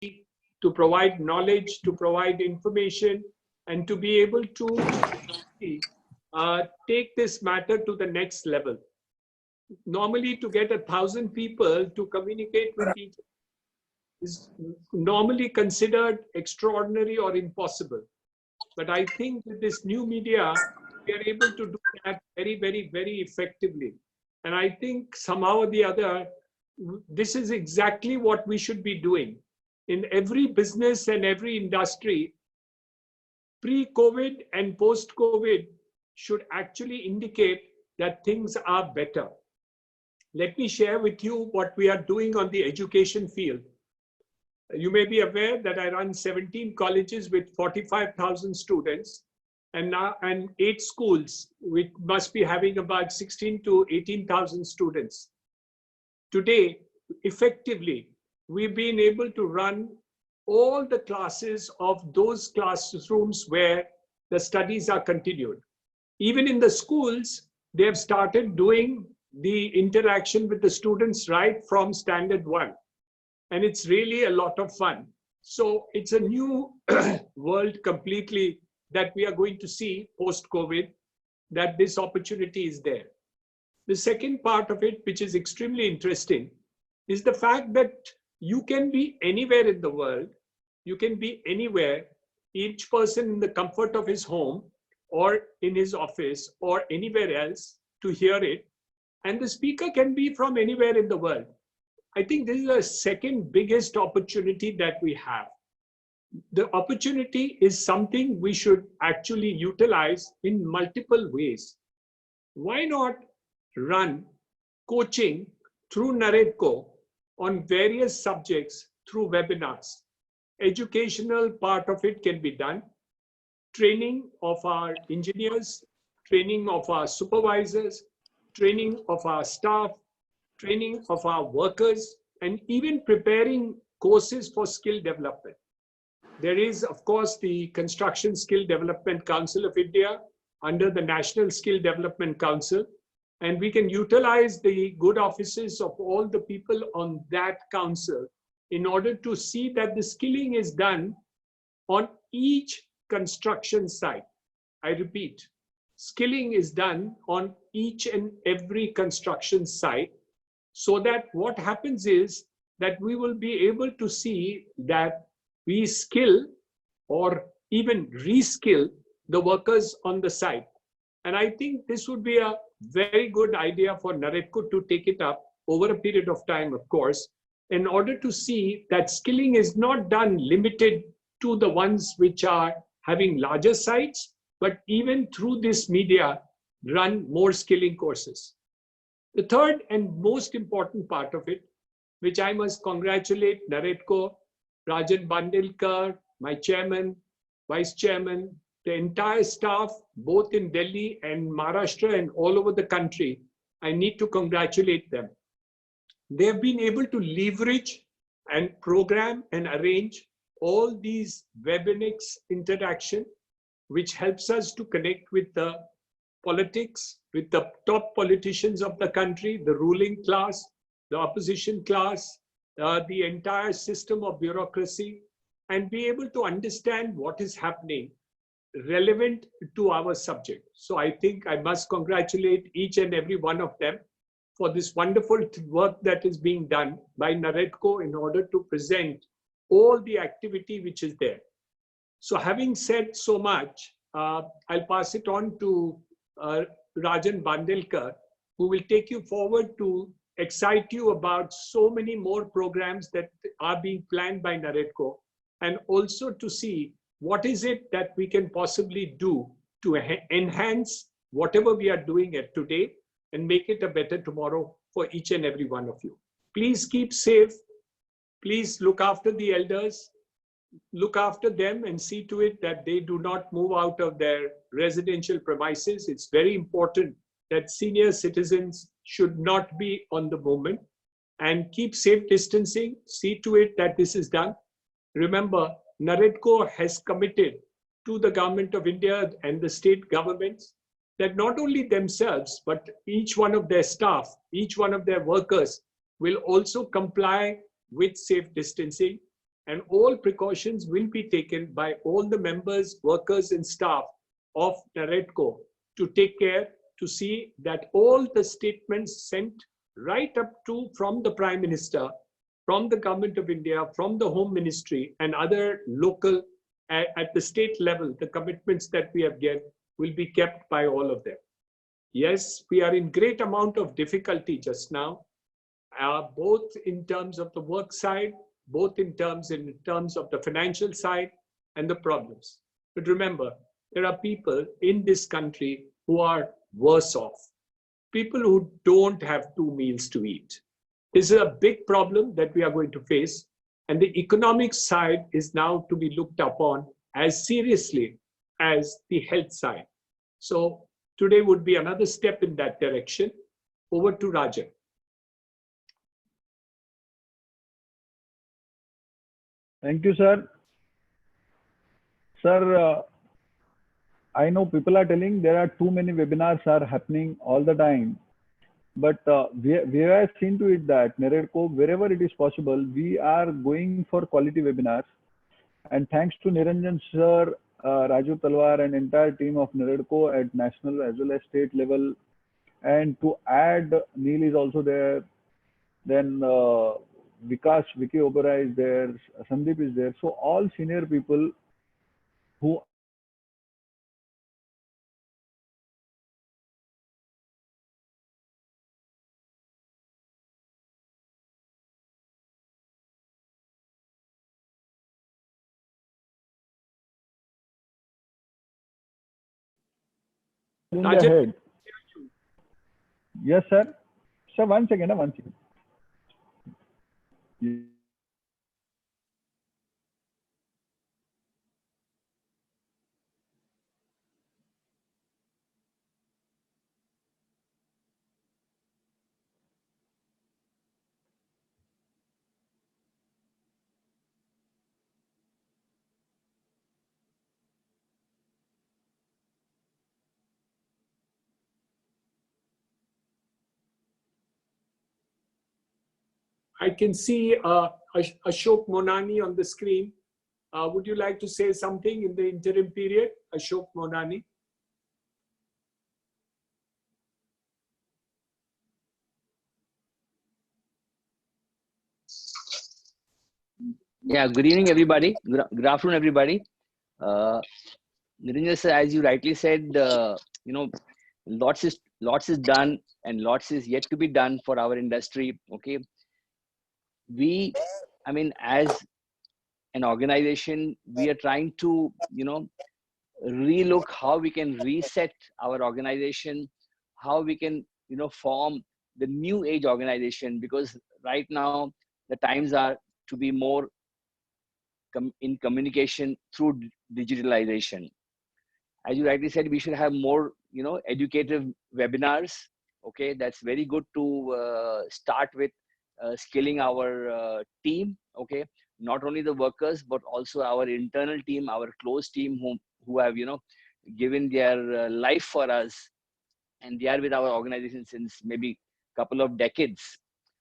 to provide knowledge, to provide information, and to be able to take this matter to the next level. Normally, to get 1,000 people to communicate with each other is normally considered extraordinary or impossible. But I think with this new media, we are able to do that very, very, very effectively. And I think somehow or the other, this is exactly what we should be doing. In every business and every industry, pre-COVID and post-COVID should actually indicate that things are better. Let me share with you what we are doing on the education field. You may be aware that I run 17 colleges with 45,000 students and 8 schools, which must be having about 16 to 18,000 students. Today, effectively, we've been able to run all the classes of those classrooms where the studies are continued. Even in the schools, they have started doing the interaction with the students right from standard 1. And it's really a lot of fun. So it's a new world completely that we are going to see post-COVID, that this opportunity is there. The second part of it, which is extremely interesting, is the fact that you can be anywhere in the world, you can be anywhere, each person in the comfort of his home or in his office or anywhere else to hear it. And the speaker can be from anywhere in the world. I think this is the second biggest opportunity that we have. The opportunity is something we should actually utilize in multiple ways. Why not run coaching through NAREDCO on various subjects through webinars? Educational part of it can be done. Training of our engineers, training of our supervisors, training of our staff, training of our workers, and even preparing courses for skill development. There is, of course, the Construction Skill Development Council of India under the National Skill Development Council, and we can utilize the good offices of all the people on that council in order to see that the skilling is done on each construction site. I repeat, skilling is done on each and every construction site, so that what happens is that we will be able to see that we skill or even reskill the workers on the site. And I think this would be a very good idea for NAREDCO to take it up over a period of time, of course, in order to see that skilling is not done limited to the ones which are having larger sites, but even through this media, run more skilling courses. The third and most important part of it, which I must congratulate NAREDCO, Rajan Bandelkar, my chairman, vice chairman, the entire staff, both in Delhi and Maharashtra and all over the country, I need to congratulate them. They have been able to leverage and program and arrange all these WebEx interaction, which helps us to connect with the politics, with the top politicians of the country, the ruling class, the opposition class, the entire system of bureaucracy, and be able to understand what is happening relevant to our subject. So I think I must congratulate each and every one of them for this wonderful work that is being done by NAREDCO in order to present all the activity which is there. So having said so much, I'll pass it on to Rajan Bandelkar, who will take you forward to excite you about so many more programs that are being planned by NAREDCO, and also to see what is it that we can possibly do to enhance whatever we are doing at today and make it a better tomorrow for each and every one of you. Please keep safe. Please look after the elders. Look after them and see to it that they do not move out of their residential premises. It's very important that senior citizens should not be on the movement, and keep safe distancing. See to it that this is done. Remember, NAREDCO has committed to the government of India and the state governments that not only themselves, but each one of their staff, each one of their workers will also comply with safe distancing. and all precautions will be taken by all the members, workers, and staff of NAREDCO to take care to see that all the statements sent right up to from the Prime Minister, from the Government of India, from the Home Ministry, and other local at the state level, the commitments that we have given will be kept by all of them. Yes, we are in great amount of difficulty just now, both in terms of the work side, both in terms of the financial side and the problems. But remember, there are people in this country who are worse off. People who don't have 2 meals to eat. This is a big problem that we are going to face. And the economic side is now to be looked upon as seriously as the health side. So today would be another step in that direction. Over to Rajan. Thank you, sir. Sir, I know people are telling there are too many webinars are happening all the time. But we have seen to it that NAREDCO, wherever it is possible, we are going for quality webinars. And thanks to Niranjan sir, Raju Talwar and entire team of NAREDCO at national as well as state level. And to add, Neil is also there. Then Vikas, Vicky Oberoi is there. Sandeep is there. So all senior people who in the head. Yes, sir. Sir, 1 second. 1 second. I can see Ashok Monani on the screen. Would you like to say something in the interim period, Ashok Monani? Yeah, good evening, everybody. Good afternoon, everybody. Niranjan sir, as you rightly said, lots is done and lots is yet to be done for our industry. Okay, as an organization, we are trying to, relook how we can reset our organization, how we can, form the new age organization, because right now the times are to be more in communication through digitalization. As you rightly said, we should have more, educative webinars. Okay, that's very good to start with skilling our team. Okay, not only the workers but also our internal team, our close team who have given their life for us, and they are with our organization since maybe couple of decades.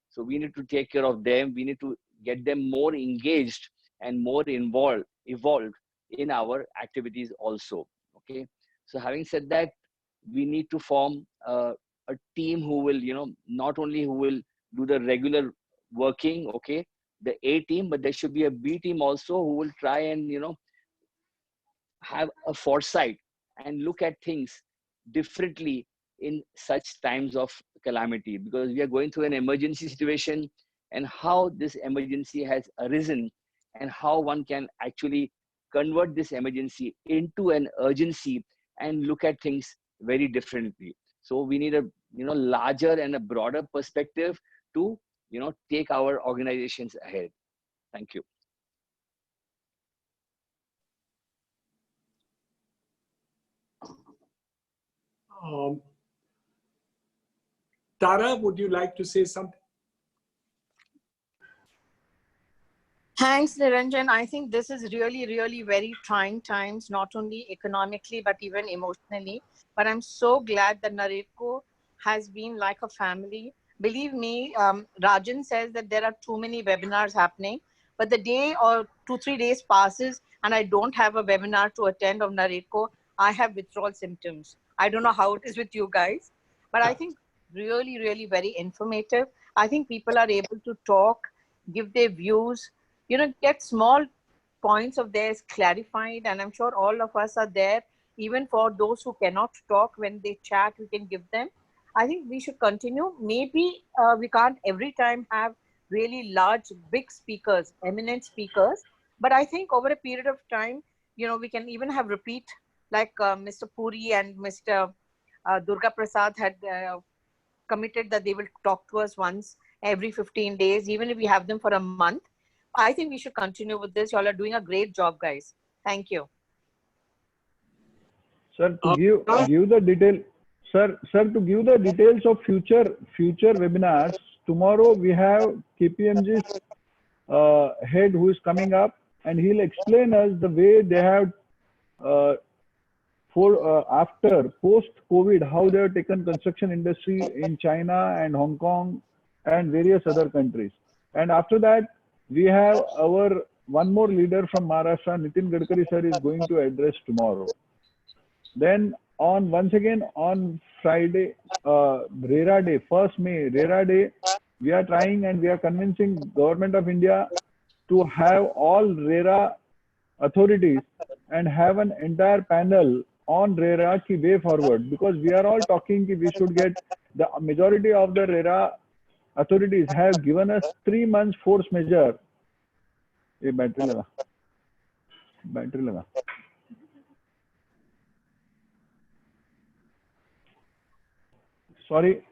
So we need to take care of them. We need to get them more engaged and more evolved in our activities also. Okay, so having said that, we need to form a team who will, not only who will do the regular working, okay, the A team, but there should be a B team also who will try and, have a foresight and look at things differently in such times of calamity, because we are going through an emergency situation, and how this emergency has arisen and how one can actually convert this emergency into an urgency and look at things very differently. So we need a larger and a broader perspective to take our organizations ahead. Thank you. Tara, would you like to say something? Thanks, Niranjan. I think this is really, really very trying times, not only economically, but even emotionally. But I'm so glad that NAREDCO has been like a family. Believe me, Rajan says that there are too many webinars happening, But the day or 2-3 days passes and I don't have a webinar to attend of NAREDCO, I have withdrawal symptoms. I don't know how it is with you guys, but I think really, really very informative. I think people are able to talk, give their views, get small points of theirs clarified. And I'm sure all of us are there, even for those who cannot talk, when they chat, we can give them. I think we should continue. Maybe we can't every time have really large, big speakers, eminent speakers. But I think over a period of time, we can even have repeat, like Mr. Puri and Mr. Durga Prasad had committed that they will talk to us once every 15 days, even if we have them for a month. I think we should continue with this. You all are doing a great job, guys. Thank you. Sir, to give the detail, sir, to give the details of future webinars, tomorrow we have KPMG's head who is coming up, and he'll explain us the way they have after post-COVID, how they have taken construction industry in China and Hong Kong and various other countries. And after that, we have our one more leader from Maharashtra, Nitin Gadkari sir, is going to address tomorrow. Then once again on Friday, RERA Day, 1st May, RERA Day, we are trying and we are convincing Government of India to have all RERA authorities and have an entire panel on RERA ki way forward, because we are all talking ki we should get the majority of the RERA authorities have given us 3 months force majeure. ये battery लगा sorry,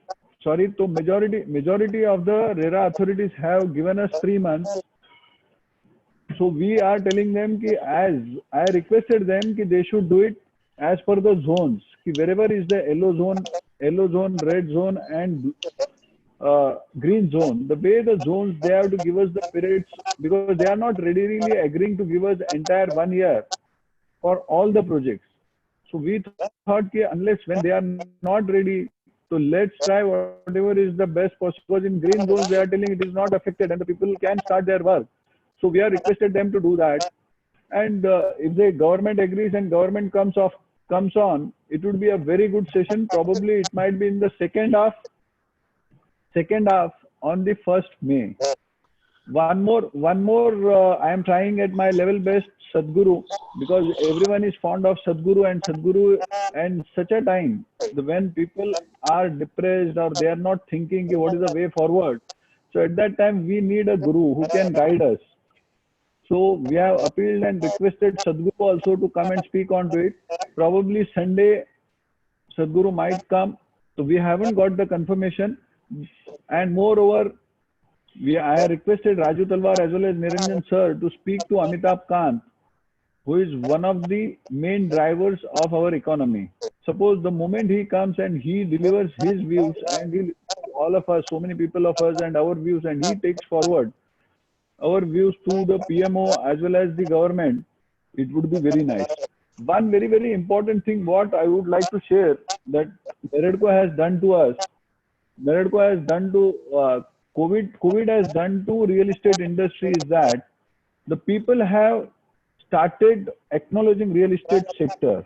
so majority of the RERA authorities have given us 3 months. So we are telling them ki, as I requested them ki they should do it as per the zones, ki wherever is the yellow zone, red zone and green zone, the way the zones, they have to give us the periods, because they are not really agreeing to give us entire 1 year for all the projects. So we thought ki unless when they are not ready, so let's try whatever is the best possible, because in green zones they are telling it is not affected and the people can start their work. So we have requested them to do that. And if the government agrees and government comes on, it would be a very good session. Probably it might be in the second half on the 1st May. One more I am trying at my level best, Sadhguru, because everyone is fond of Sadhguru, and such a time when people are depressed or they are not thinking what is the way forward. So at that time we need a guru who can guide us. So we have appealed and requested Sadhguru also to come and speak on to it. Probably Sunday Sadhguru might come. So we haven't got the confirmation. And moreover, I have requested Raju Talwar as well as Niranjan sir to speak to Amitabh Kant, who is one of the main drivers of our economy. Suppose the moment he comes and he delivers his views, and all of us, so many people of us and our views, and he takes forward our views to the PMO as well as the government, it would be very nice. One very, very important thing what I would like to share that NAREDCO has done to us, NAREDCO has done to COVID has done to real estate industry is that the people have started acknowledging real estate sector.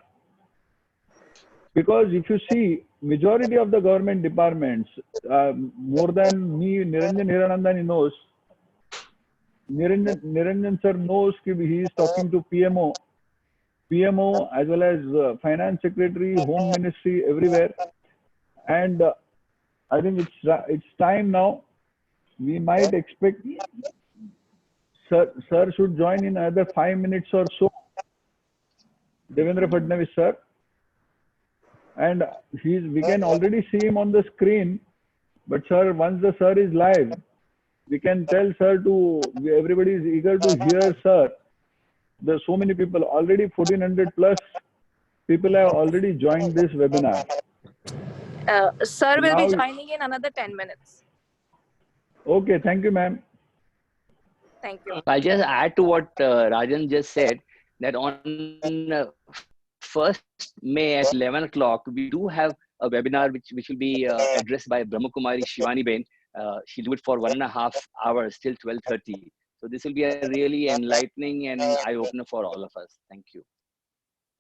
Because if you see, majority of the government departments, more than me, Niranjan Hiranandani knows, Niranjan sir knows that he is talking to PMO as well as Finance Secretary, Home Ministry, everywhere. And I think it's time now. We might expect sir should join in another 5 minutes or so. Devendra Fadnavis sir. And we can already see him on the screen. But sir, once the sir is live, we can tell sir everybody is eager to hear sir. There's so many people, already 1400 plus people have already joined this webinar. Sir will be joining in another 10 minutes. Okay, thank you, ma'am. Thank you. I'll just add to what Rajan just said, that on 1st May at 11 o'clock, we do have a webinar which will be addressed by Brahmakumari Shivani Ben. She'll do it for 1.5 hours till 12:30. So this will be a really enlightening and eye-opener for all of us. Thank you.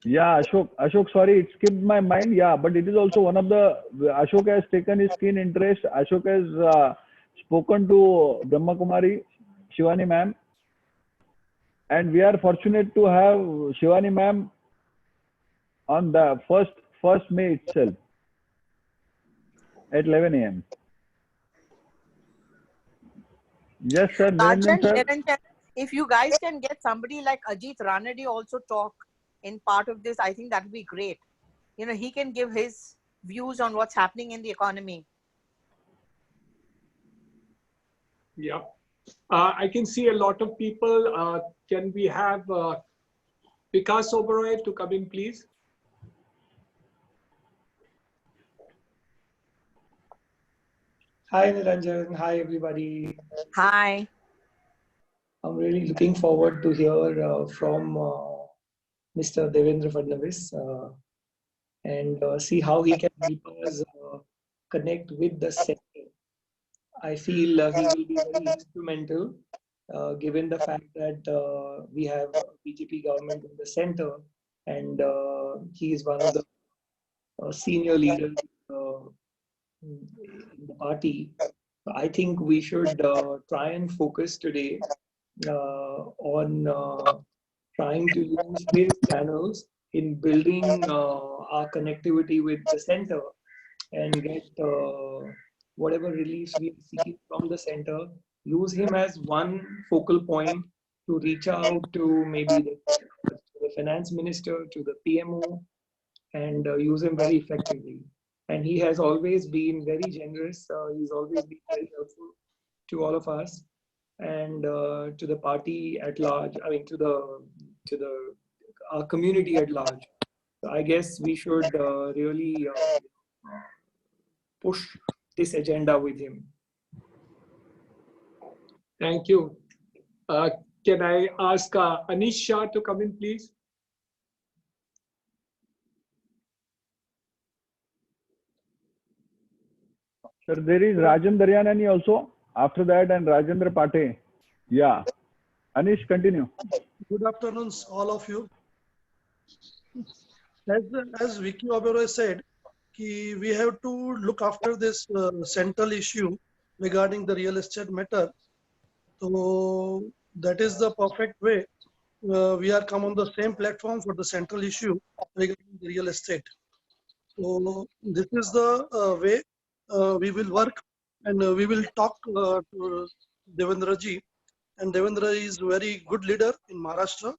Yeah, Ashok, sorry, it skipped my mind. Yeah, but it is also one of the, Ashok has taken his keen interest. Ashok has spoken to Brahma Kumari, Shivani ma'am, and we are fortunate to have Shivani ma'am on the first May itself at 11 a.m. Yes, sir, Niranjan sir. Niranjan, if you guys can get somebody like Ajit Ranade also talk in part of this, I think that would be great. You know, he can give his views on what's happening in the economy. Yeah. I can see a lot of people. Can we have Vikas Oberoi to come in, please? Hi Niranjan, hi everybody. Hi. I'm really looking forward to hear from Mr. Devendra Fadnavis and see how he can help us connect with the sector. I feel he will be very instrumental given the fact that we have BJP government in the center and he is one of the senior leaders in the party. I think we should try and focus today on trying to use his channels in building our connectivity with the center and get whatever reliefs we are seeking from the center, use him as one focal point to reach out to maybe the finance minister, to the PMO, and use him very effectively. And he has always been very generous. He's always been very helpful to all of us and to the party at large. I mean, to the our community at large. So I guess we should really push this agenda with him. Thank you. Can I ask Anish Shah to come in, please? Sir, there is Rajan Daryanani also after that and Rajendra Pate. Yeah. Anish, continue. Good afternoon, all of you. As Vicky Oberoi said, we have to look after this central issue regarding the real estate matter. So that is the perfect way. We are come on the same platform for the central issue regarding the real estate. So this is the way we will work, and we will talk to Devendra ji. And Devendra is very good leader in Maharashtra.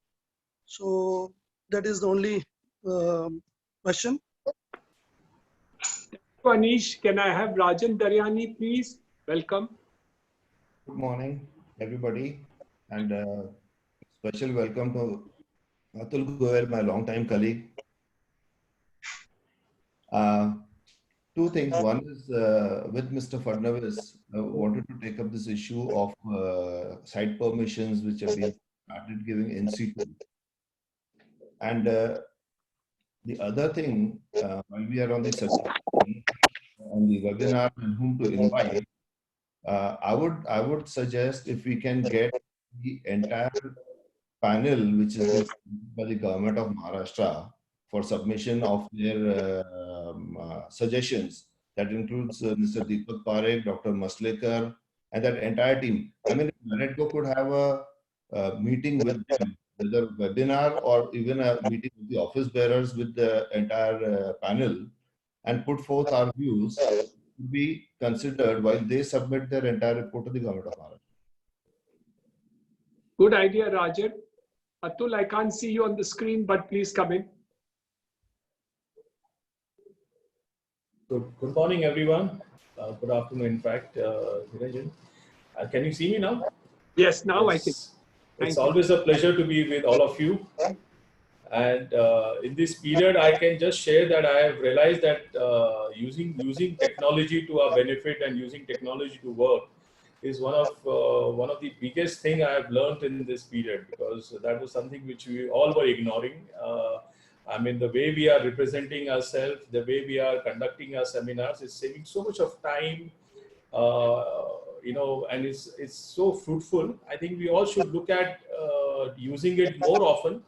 So that is the only question. Anish, can I have Rajan Daryani, please? Welcome. Good morning, everybody, and special welcome to Atul Goel, my longtime colleague. Two things. One is with Mr. Fadnavis, I wanted to take up this issue of site permissions which have been started giving NC2. And the other thing, while we are on the subject, on the webinar and whom to invite, I would suggest if we can get the entire panel, which is been by the government of Maharashtra, for submission of their suggestions. That includes Mr. Deepak Parekh, Dr. Maslekar, and that entire team. I mean, if NAREDCO could have a meeting with them, whether webinar or even a meeting with the office bearers with the entire panel, and put forth our views, to be considered while they submit their entire report to the government of Maharashtra. Good idea, Rajan. Atul, I can't see you on the screen, but please come in. Good morning, everyone. Good afternoon, in fact, Niranjan. Can you see me now? Yes, now Yes. I can. It's always a pleasure to be with all of you. And in this period, I can just share that I have realized that using technology to our benefit and using technology to work is one of the biggest thing I have learned in this period, because that was something which we all were ignoring. I mean, the way we are representing ourselves, the way we are conducting our seminars is saving so much of time and it's so fruitful. I think we all should look at using it more often,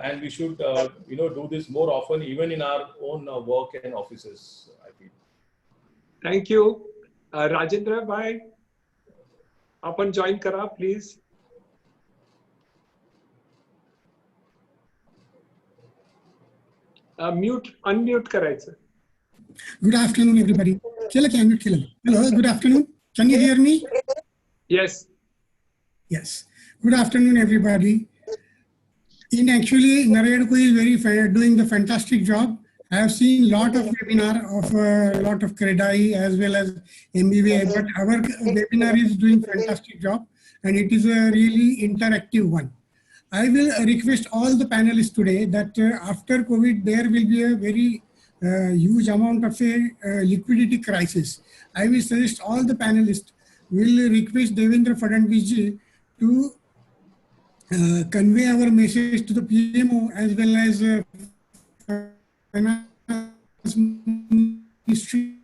and we should do this more often, even in our own work and offices, I feel. Thank you. Rajendra bhai, apan join kara, please. Unmute करायचं. Good afternoon, everybody. Hello, good afternoon. Can you hear me? Yes. Yes. Good afternoon, everybody. Actually, NAREDCO is doing the fantastic job. I have seen a lot of webinar of a lot of CREDAI as well as MBVA, but our webinar is doing fantastic job, and it is a really interactive one. I will request all the panelists today that after COVID, there will be a very huge amount of liquidity crisis. I will suggest all the panelists will request Devendra Fadnavis ji to convey our message to the PMO as well as Finance Ministry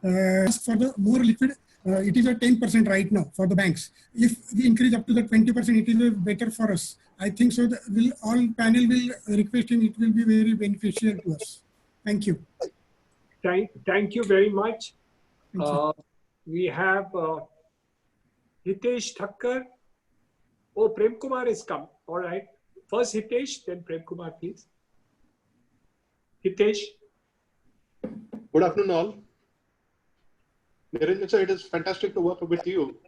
for the more liquid. It is a 10% right now for the banks. If we increase up to the 20%, it is better for us. I think so. All panel will request him. It will be very beneficial to us. Thank you. Thank you very much. Thank you. We have Hitesh Thakkar. Oh, Prem Kumar has come. All right. First Hitesh, then Prem Kumar, please. Hitesh. Good afternoon, all. Niranjan sir, it is fantastic to work with you.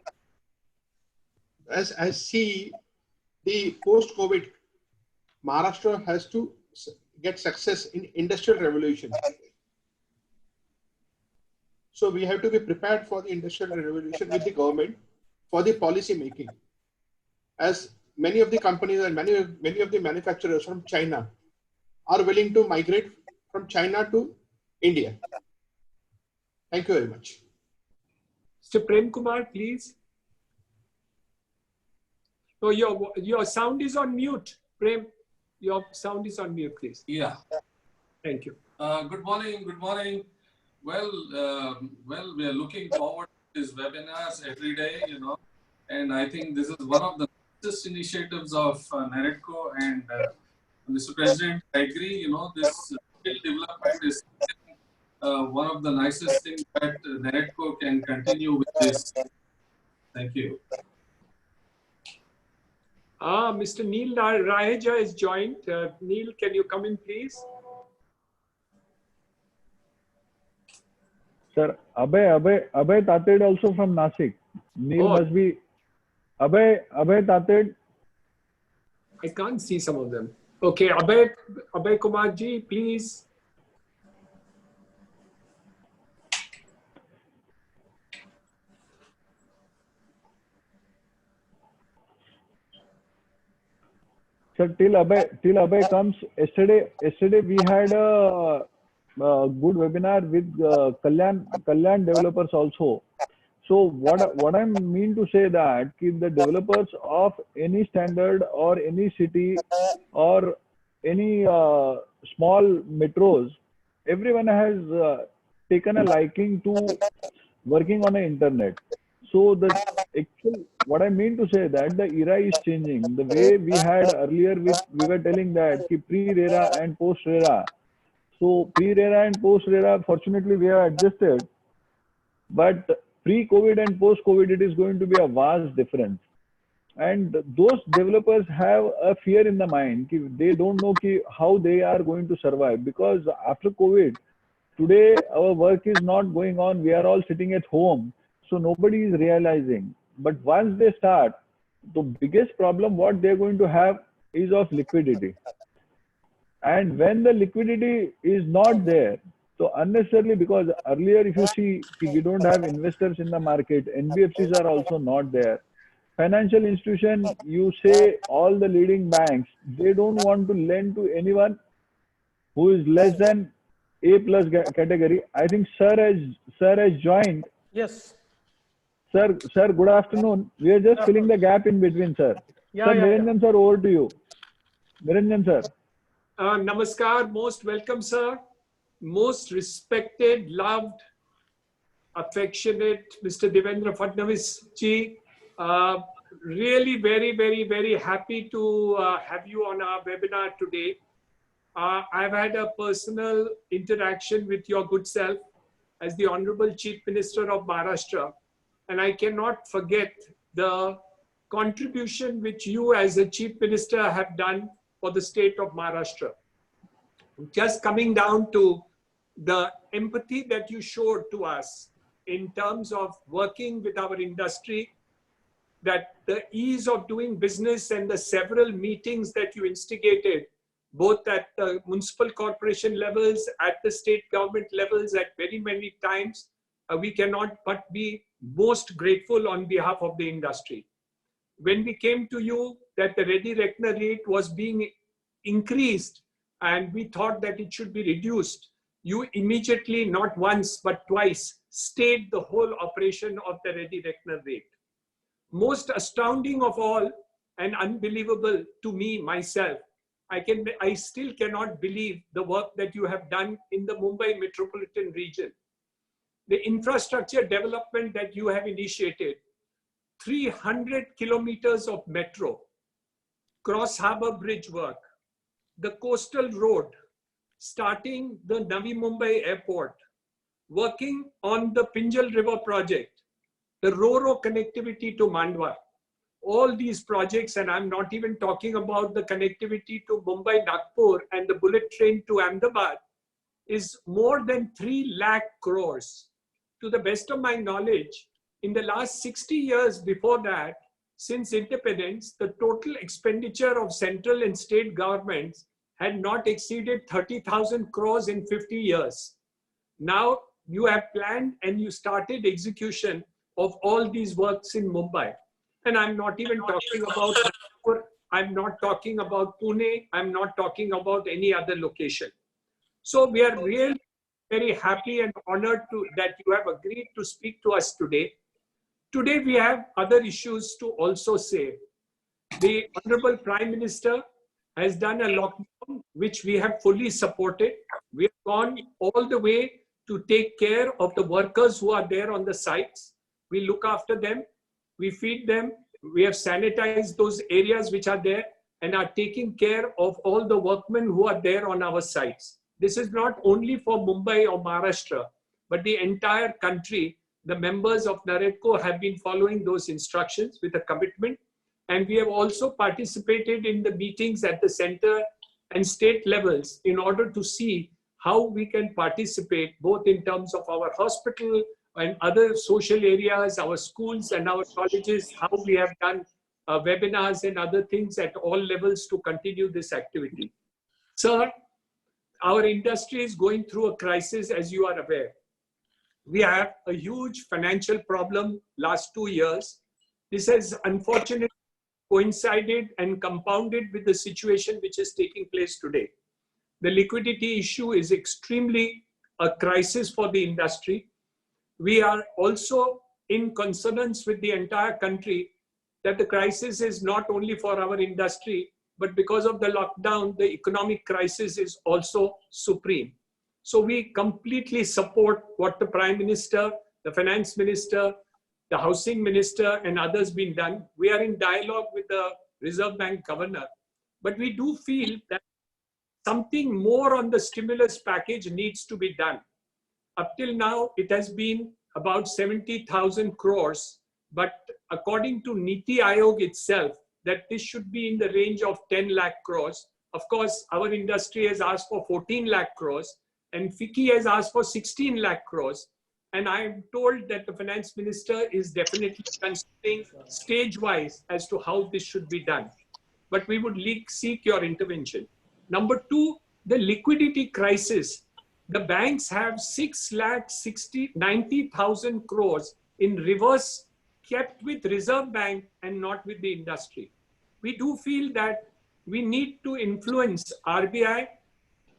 As I see the post-COVID, Maharashtra has to get success in industrial revolution. So we have to be prepared for the industrial revolution with the government for the policy making. As many of the companies and many of the manufacturers from China are willing to migrate from China to India. Thank you very much. Mr. Prem Kumar, please. Oh, your sound is on mute. Prem, your sound is on mute, please. Yeah. Thank you. Good morning. Good morning. Well, we are looking forward to these webinars every day, and I think this is one of the latest initiatives of NAREDCO, and Mr. President, I agree, this skill development is one of the nicest things that NAREDCO can continue with this. Thank you. Mr. Neil Raheja is joined. Neil, can you come in, please? Sir, Abhay Tated also from Nashik. Neil must be Abhay Tated. I can't see some of them. Okay, Abhay Kumar ji, please. Sir, till Abhay comes, yesterday we had a good webinar with Kalyan developers also. So what I mean to say that the developers of any standard or any city or any small metros, everyone has taken a liking to working on the internet. So what I mean to say that the era is changing. The way we had earlier, we were telling that pre-RERA and post-RERA. So pre-RERA and post-RERA, fortunately, we have adjusted. But pre-COVID and post-COVID, it is going to be a vast difference. And those developers have a fear in the mind. They don't know how they are going to survive. Because after COVID, today our work is not going on. We are all sitting at home. So nobody is realizing. But once they start, the biggest problem what they're going to have is of liquidity. And when the liquidity is not there, so unnecessarily, because earlier if you see, we don't have investors in the market, NBFCs are also not there. Financial institution, you say all the leading banks, they don't want to lend to anyone who is less than A+ category. I think sir has joined. Yes. Sir, good afternoon. We are just filling the gap in between, sir. Niranjan sir, over to you. Niranjan sir. Namaskar, most welcome, sir. Most respected, loved affectionate Mr. Devendra Fadnavis ji. Really very happy to have you on our webinar today. I've had a personal interaction with your good self as the Honorable Chief Minister of Maharashtra, and I cannot forget the contribution which you as a Chief Minister have done for the state of Maharashtra. Just coming down to the empathy that you showed to us in terms of working with our industry, that the ease of doing business and the several meetings that you instigated, both at the municipal corporation levels, at the state government levels, at very many times, we cannot but be most grateful on behalf of the industry. When we came to you that the ready reckoner rate was being increased and we thought that it should be reduced, you immediately, not once but twice, stayed the whole operation of the ready reckoner rate. Most astounding of all and unbelievable to me myself, I still cannot believe the work that you have done in the Mumbai metropolitan region. The infrastructure development that you have initiated, 300 kilometers of metro, cross harbor bridge work, the coastal road, starting the Navi Mumbai airport, working on the Pinjal River project, the RoRo connectivity to Mandwa, all these projects, and I'm not even talking about the connectivity to Mumbai, Nagpur and the bullet train to Ahmedabad, is more than 3 lakh crores. To the best of my knowledge, in the last 60 years before that, since independence, the total expenditure of central and state governments had not exceeded 30,000 crores in 50 years. Now you have planned and you started execution of all these works in Mumbai. And I'm not even talking about Nagpur, I'm not talking about Pune, I'm not talking about any other location. So we are really very happy and honored that you have agreed to speak to us today. Today we have other issues to also say. The Honorable Prime Minister has done a lockdown which we have fully supported. We have gone all the way to take care of the workers who are there on the sites. We look after them, we feed them, we have sanitized those areas which are there and are taking care of all the workmen who are there on our sites. This is not only for Mumbai or Maharashtra, but the entire country. The members of NAREDCO have been following those instructions with a commitment. And we have also participated in the meetings at the center and state levels in order to see how we can participate both in terms of our hospital and other social areas, our schools and our colleges, how we have done webinars and other things at all levels to continue this activity. Sir, our industry is going through a crisis, as you are aware. We have a huge financial problem last 2 years. This has unfortunately coincided and compounded with the situation which is taking place today. The liquidity issue is extremely a crisis for the industry. We are also in consonance with the entire country that the crisis is not only for our industry, but because of the lockdown, the economic crisis is also supreme. So we completely support what the Prime Minister, the Finance Minister, the Housing Minister and others been done. We are in dialogue with the Reserve Bank Governor, but we do feel that something more on the stimulus package needs to be done. Up till now, it has been about 70,000 crores, but according to Niti Aayog itself, that this should be in the range of 10 lakh crores. Of course, our industry has asked for 14 lakh crores and FICCI has asked for 16 lakh crores. And I am told that the Finance Minister is definitely considering stage-wise as to how this should be done. But we would seek your intervention. Number two, the liquidity crisis. The banks have 6,90,000 crores in reverse kept with Reserve Bank and not with the industry. We do feel that we need to influence RBI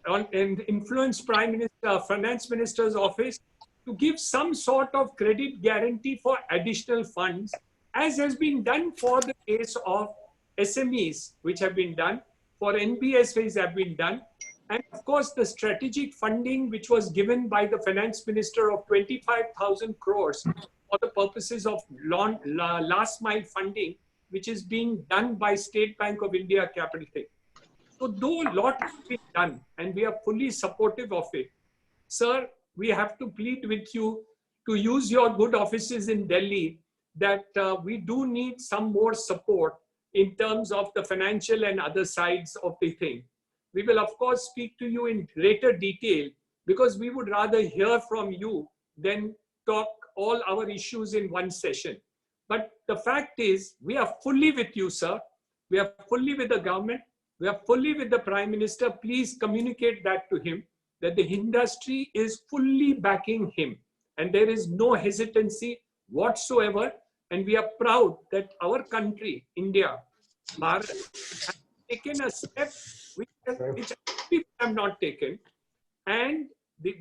and influence Prime Minister, Finance Minister's office to give some sort of credit guarantee for additional funds, as has been done for the case of SMEs, which have been done, for NBFCs have been done. And of course, the strategic funding which was given by the finance minister of 25,000 crores for the purposes of last mile funding, which is being done by State Bank of India Capital Thing. So though a lot has been done and we are fully supportive of it, sir, we have to plead with you to use your good offices in Delhi that we do need some more support in terms of the financial and other sides of the thing. We will of course speak to you in greater detail because we would rather hear from you than talk all our issues in one session. But the fact is, we are fully with you, sir. We are fully with the government. We are fully with the Prime Minister. Please communicate that to him, that the industry is fully backing him. And there is no hesitancy whatsoever. And we are proud that our country, India, Bharat, has taken a step which people have not taken. And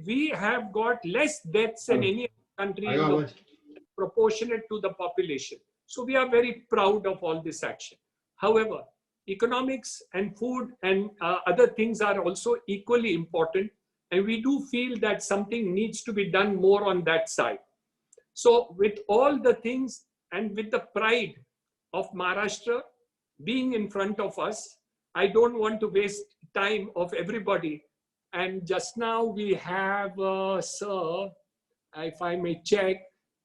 we have got less deaths than any other country in the world, proportionate to the population. So we are very proud of all this action. However, economics and food and other things are also equally important. And we do feel that something needs to be done more on that side. So with all the things and with the pride of Maharashtra being in front of us, I don't want to waste time of everybody. And just now we have, sir, if I may check,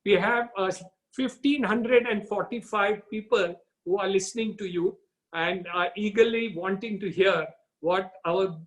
we have 1,545 people who are listening to you and are eagerly wanting to hear what our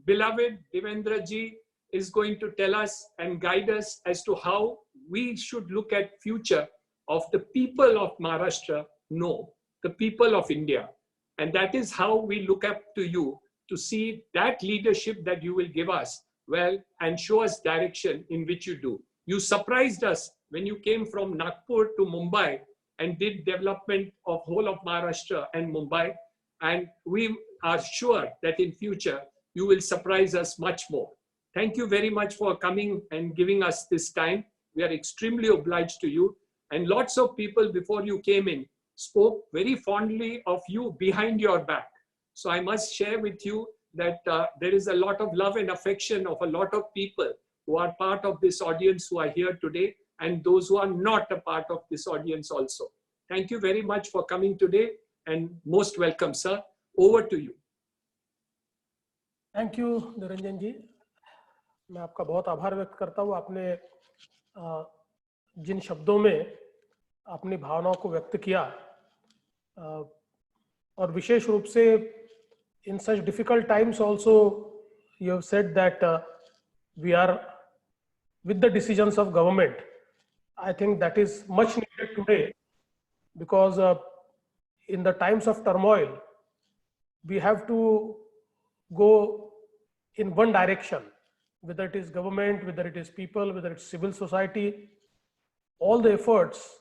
beloved Devendra ji is going to tell us and guide us as to how we should look at future of the people of Maharashtra, no, the people of India. And that is how we look up to you to see that leadership that you will give us well and show us direction in which you do. You surprised us when you came from Nagpur to Mumbai and did development of whole of Maharashtra and Mumbai. And we are sure that in future, you will surprise us much more. Thank you very much for coming and giving us this time. We are extremely obliged to you. And lots of people before you came in spoke very fondly of you behind your back. So I must share with you that there is a lot of love and affection of a lot of people who are part of this audience who are here today and those who are not a part of this audience also. Thank you very much for coming today and most welcome, sir. Over to you. Thank you Niranjan ji, मैं आपका बहुत आभार व्यक्त करता हूँ। आपने जिन शब्दों में अपनी भावनाओं को व्यक्त किया और विशेष रूप से in such difficult times also you have said that we are with the decisions of government. I think that is much needed today because in the times of turmoil we have to go in one direction, whether it is government, whether it is people, whether it's civil society, all the efforts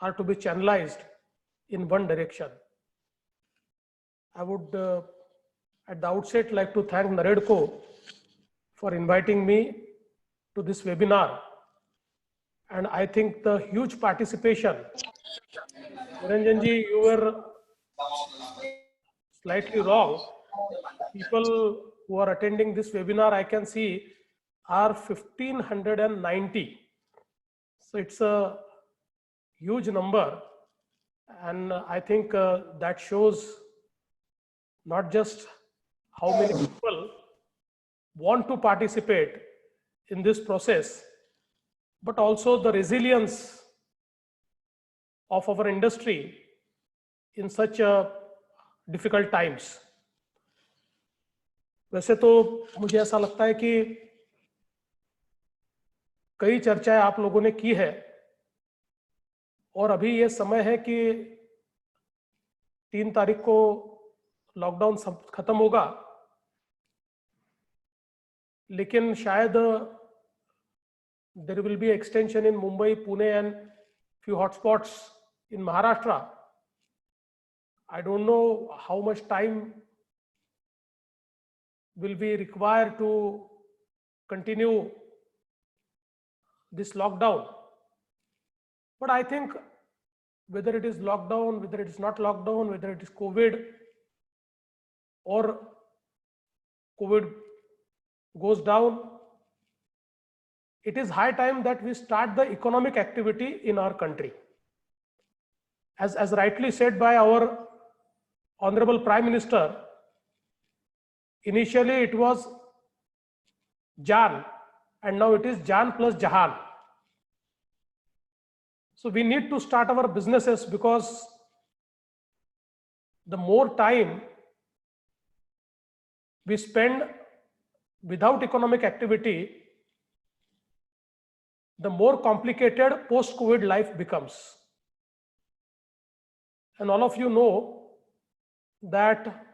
are to be channelized in one direction. I would at the outset like to thank NAREDCO for inviting me to this webinar. And I think the huge participation, Niranjan ji, you were slightly wrong. People who are attending this webinar, I can see, are 1,590. So it's a huge number. And I think that shows not just how many people want to participate in this process, but also the resilience of our industry in such difficult times. वैसे तो मुझे ऐसा लगता है कि कई चर्चाएं आप लोगों ने की है और अभी ये समय है कि 3 तारीख को लॉकडाउन खत्म होगा, लेकिन शायद there will be extension in Mumbai, Pune and few hotspots in Maharashtra. I don't know how much time will be required to continue this lockdown. But I think whether it is lockdown, whether it is not lockdown, whether it is COVID or COVID goes down, it is high time that we start the economic activity in our country. As rightly said by our Honorable Prime Minister, initially it was Jan, and now it is Jan plus Jahan. So we need to start our businesses, because the more time we spend without economic activity, the more complicated post-COVID life becomes. And all of you know that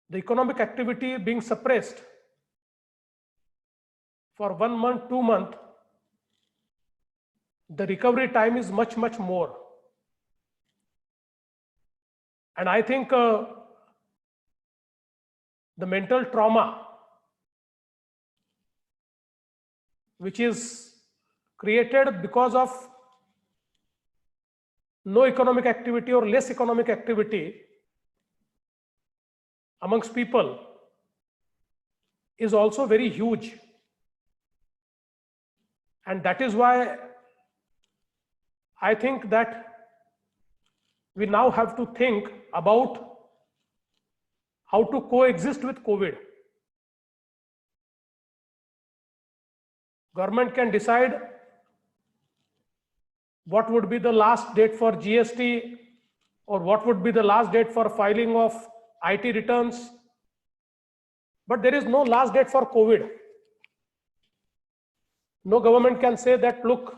the economic activity being suppressed for 1 month, 2 months, the recovery time is much, much more. And I think the mental trauma which is created because of no economic activity or less economic activity amongst people is also very huge. And that is why I think that we now have to think about how to coexist with COVID. Government can decide what would be the last date for GST, or what would be the last date for filing of IT returns. But there is no last date for COVID. No government can say that, look,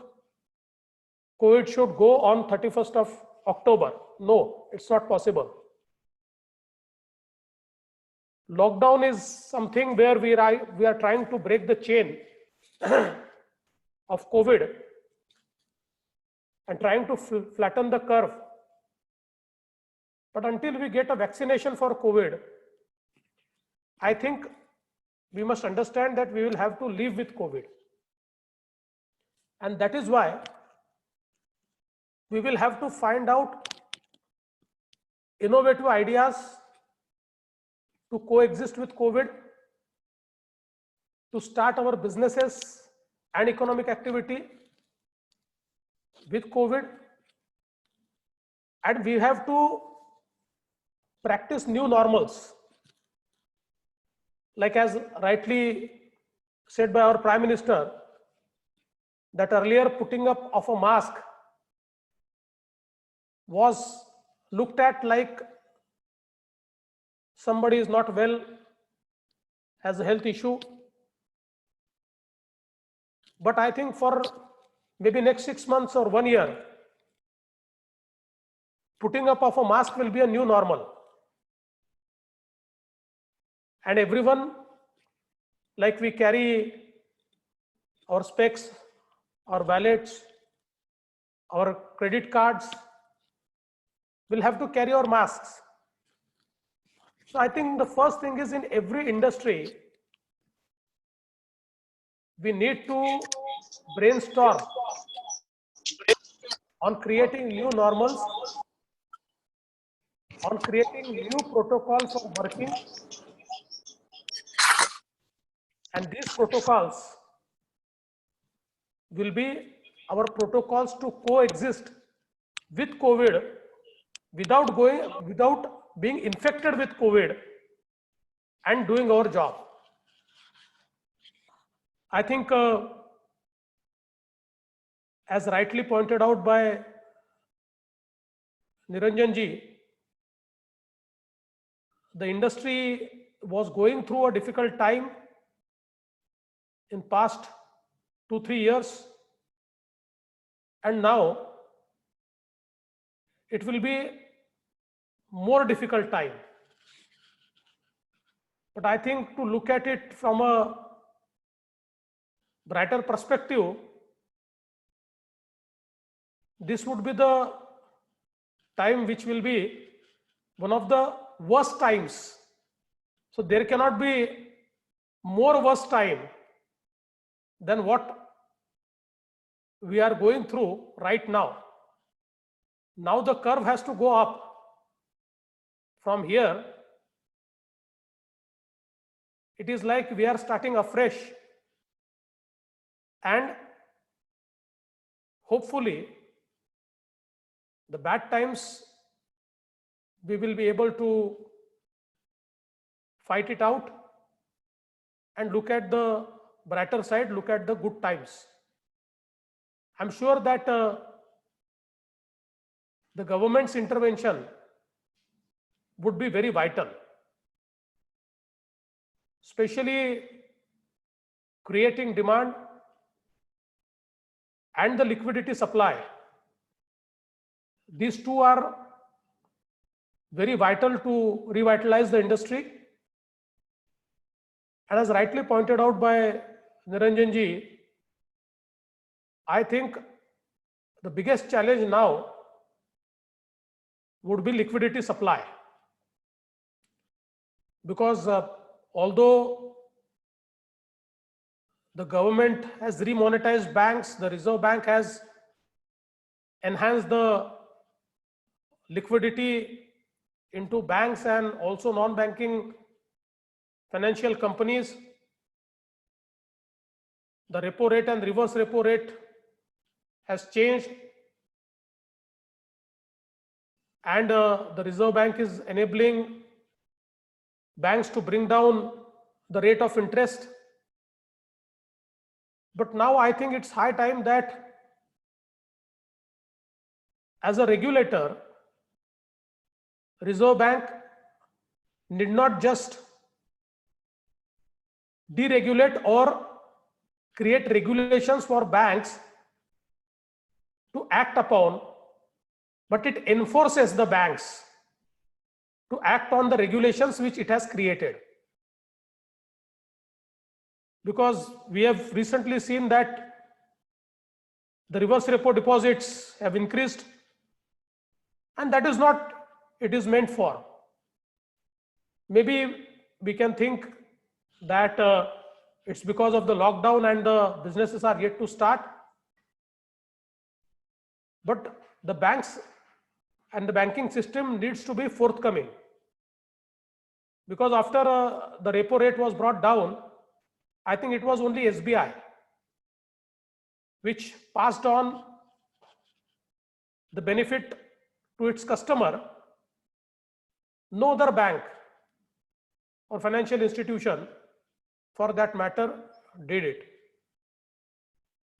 COVID should go on 31st of October. No, it's not possible. Lockdown is something where we are trying to break the chain of COVID and trying to flatten the curve. But until we get a vaccination for COVID, I think we must understand that we will have to live with COVID. And that is why we will have to find out innovative ideas to coexist with COVID, to start our businesses and economic activity with COVID. And we have to practice new normals. Like as rightly said by our Prime Minister, that earlier putting up of a mask was looked at like somebody is not well, has a health issue. But I think for maybe next 6 months or 1 year, putting up of a mask will be a new normal. And everyone, like we carry our specs, our wallets, our credit cards, will have to carry our masks. So I think the first thing is, in every industry, we need to brainstorm on creating new normals, on creating new protocols of working. And these protocols will be our protocols to coexist with COVID without being infected with COVID and doing our job. I think, as rightly pointed out by Niranjan ji, the industry was going through a difficult time in past 2-3 years, and now it will be more difficult time. But I think to look at it from a brighter perspective, this would be the time which will be one of the worst times. So there cannot be more worst time than what we are going through right now. Now the curve has to go up from here. it is like we are starting afresh, and hopefully the bad times we will be able to fight it out and look at the brighter side, look at the good times. I'm sure that the government's intervention would be very vital, especially creating demand and the liquidity supply. These two are very vital to revitalize the industry. And as rightly pointed out by Niranjan ji, I think the biggest challenge now would be liquidity supply. Because although the government has remonetized banks, the Reserve Bank has enhanced the liquidity into banks and also non-banking financial companies, the repo rate and reverse repo rate has changed, and the Reserve Bank is enabling banks to bring down the rate of interest. But now I think it's high time that as a regulator, Reserve Bank need not just deregulate or create regulations for banks to act upon, but it enforces the banks to act on the regulations which it has created. Because we have recently seen that the reverse repo deposits have increased, and that is not it is meant for. Maybe we can think that it's because of the lockdown and the businesses are yet to start. But the banks and the banking system needs to be forthcoming. Because after the repo rate was brought down, I think it was only SBI which passed on the benefit to its customer. No other bank or financial institution, for that matter, did it.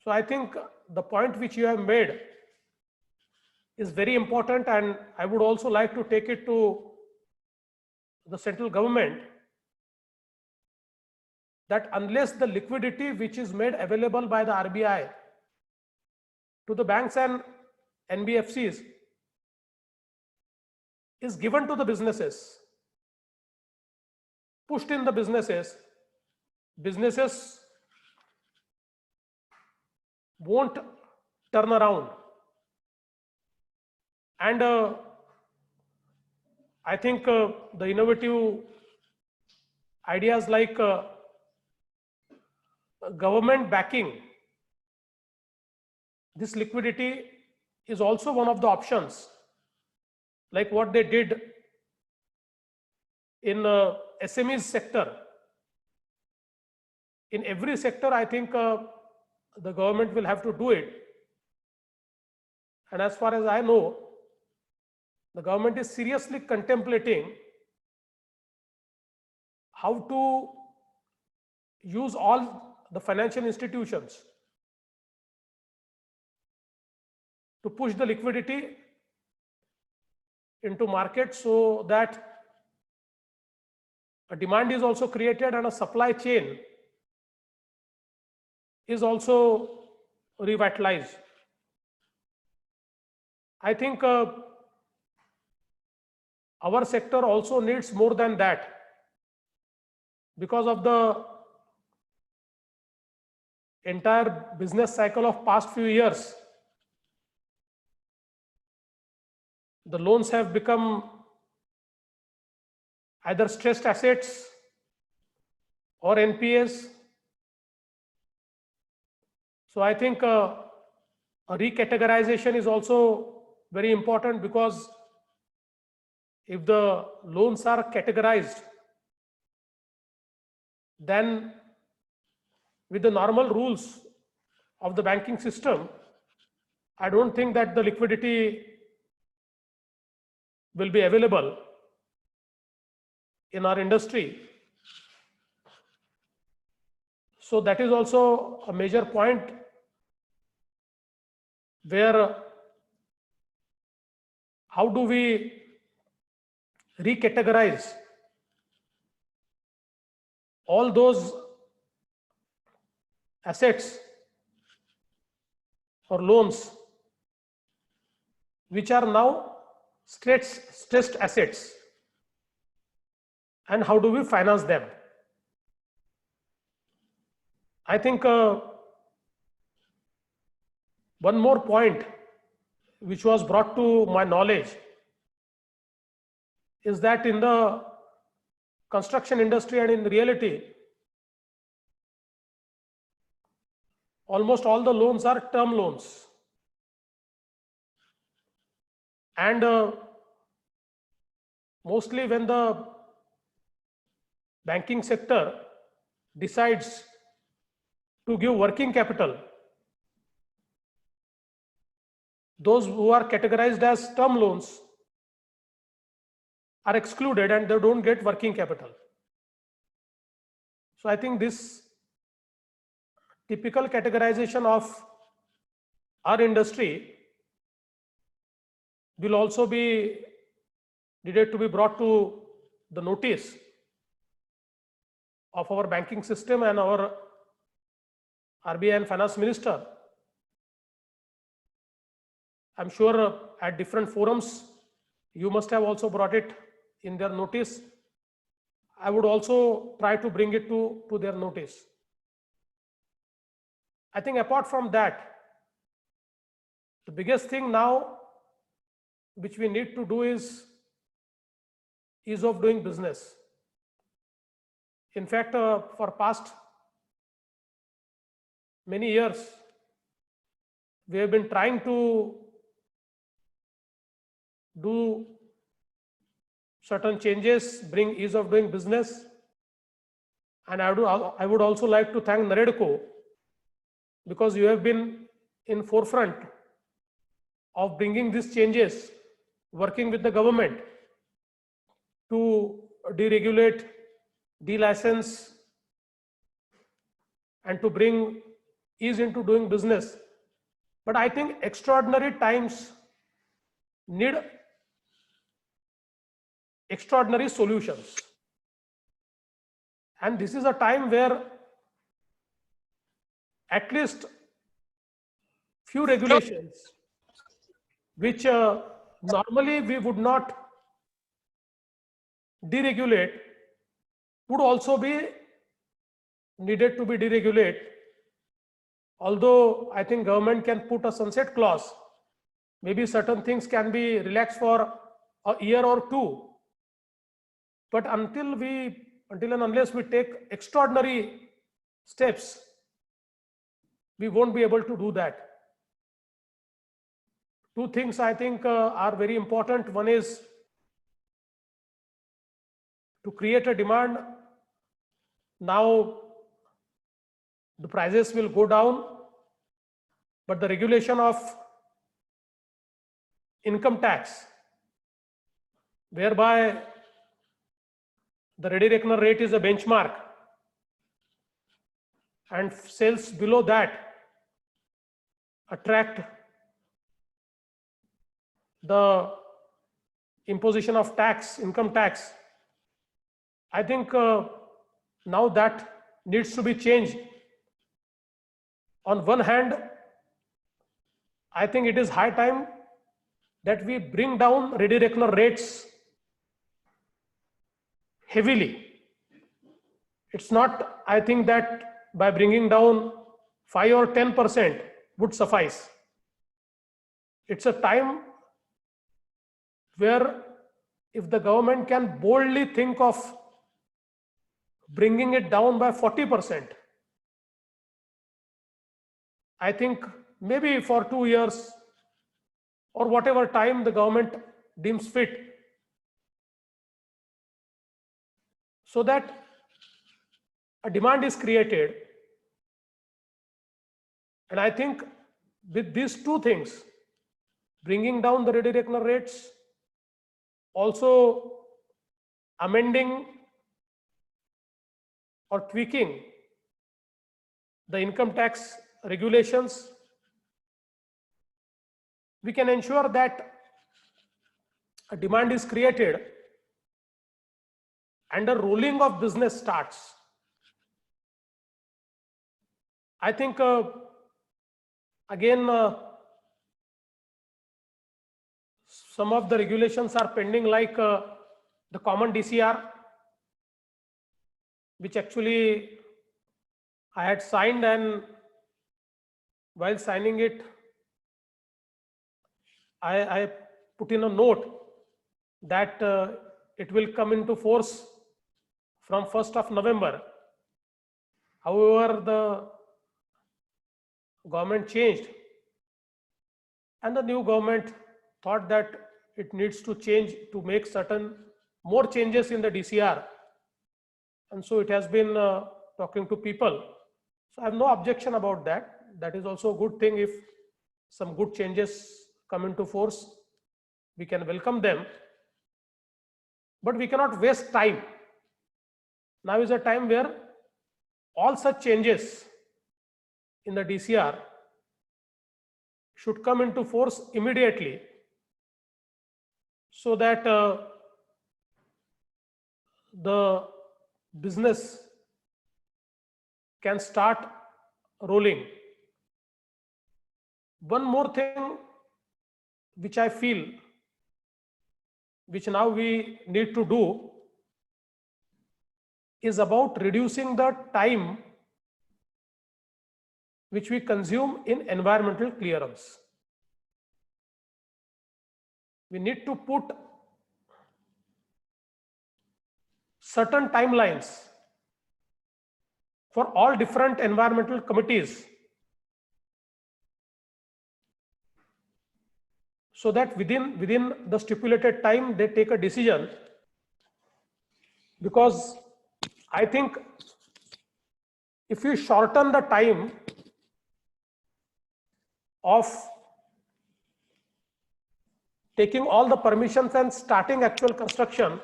So I think the point which you have made is very important, and I would also like to take it to the central government, that unless the liquidity which is made available by the RBI to the banks and NBFCs is given to the businesses, pushed in the businesses, businesses won't turn around. And I think the innovative ideas like government backing this liquidity is also one of the options, like what they did in SMEs sector. In every sector, I think the government will have to do it. And as far as I know, the government is seriously contemplating how to use all the financial institutions to push the liquidity into market, so that a demand is also created and a supply chain is also revitalized. I think our sector also needs more than that, because of the entire business cycle of past few years. The loans have become either stressed assets or NPAs. So I think a recategorization is also very important, because if the loans are categorized, then with the normal rules of the banking system, I don't think that the liquidity will be available in our industry. So that is also a major point where how do we recategorize all those assets or loans which are now stressed assets, and how do we finance them? I think one more point which was brought to my knowledge is that in the construction industry and in reality, almost all the loans are term loans. And mostly when the banking sector decides to give working capital, those who are categorized as term loans are excluded and they don't get working capital. So I think this typical categorization of our industry will also be needed to be brought to the notice of our banking system and our RBI and Finance Minister. I'm sure at different forums, you must have also brought it in their notice. I would also try to bring it to their notice. I think apart from that, the biggest thing now which we need to do is ease of doing business. In fact, for past many years, we have been trying to do certain changes, bring ease of doing business. And I would also like to thank NAREDCO, because you have been in forefront of bringing these changes, working with the government to deregulate, de-license, and to bring ease into doing business. But I think extraordinary times need extraordinary solutions. And this is a time where at least few regulations which normally we would not deregulate would also be needed to be deregulated. Although I think government can put a sunset clause, maybe certain things can be relaxed for a year or two. But until and unless we take extraordinary steps, we won't be able to do that. Two things I think are very important. One is to create a demand. Now the prices will go down, but the regulation of income tax, whereby the ready reckoner rate is a benchmark, and sales below that attract the imposition of tax, income tax. I think now that needs to be changed. On one hand, I think it is high time that we bring down ready reckoner rates heavily. It's not, I think, that by bringing down 5 or 10% would suffice. It's a time where if the government can boldly think of bringing it down by 40%, I think maybe for 2 years or whatever time the government deems fit, so that a demand is created. And I think with these two things, bringing down the ready reckoner rates, also amending or tweaking the income tax regulations, we can ensure that a demand is created and a rolling of business starts. I think again, some of the regulations are pending, like the common DCR, which actually I had signed, and while signing it, I put in a note that it will come into force from 1st of November. However, the government changed, and the new government thought that it needs to change to make certain more changes in the DCR. And so it has been talking to people. So I have no objection about that. That is also a good thing. If some good changes come into force, we can welcome them. But we cannot waste time. Now is a time where all such changes in the DCR should come into force immediately, so that the business can start rolling. One more thing which I feel, which now we need to do, is about reducing the time which we consume in environmental clearance. We need to put certain timelines for all different environmental committees, so that within the stipulated time they take a decision. Because I think if we shorten the time of taking all the permissions and starting actual construction,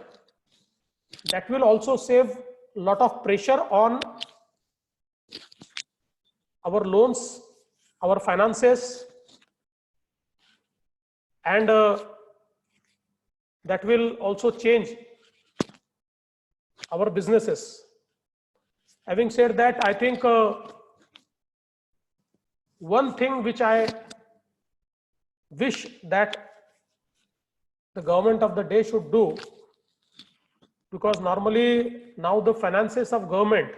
that will also save a lot of pressure on our loans, our finances, and that will also change our businesses. Having said that, I think one thing which I wish that the government of the day should do, because normally now the finances of government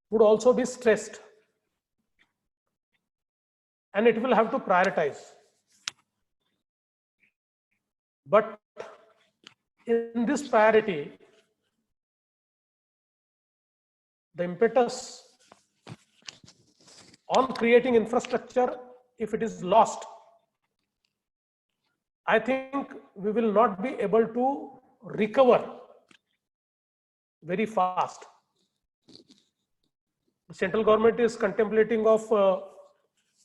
would also be stressed, and it will have to prioritize. But in this priority, the impetus on creating infrastructure, if it is lost, I think we will not be able to recover very fast. The central government is contemplating of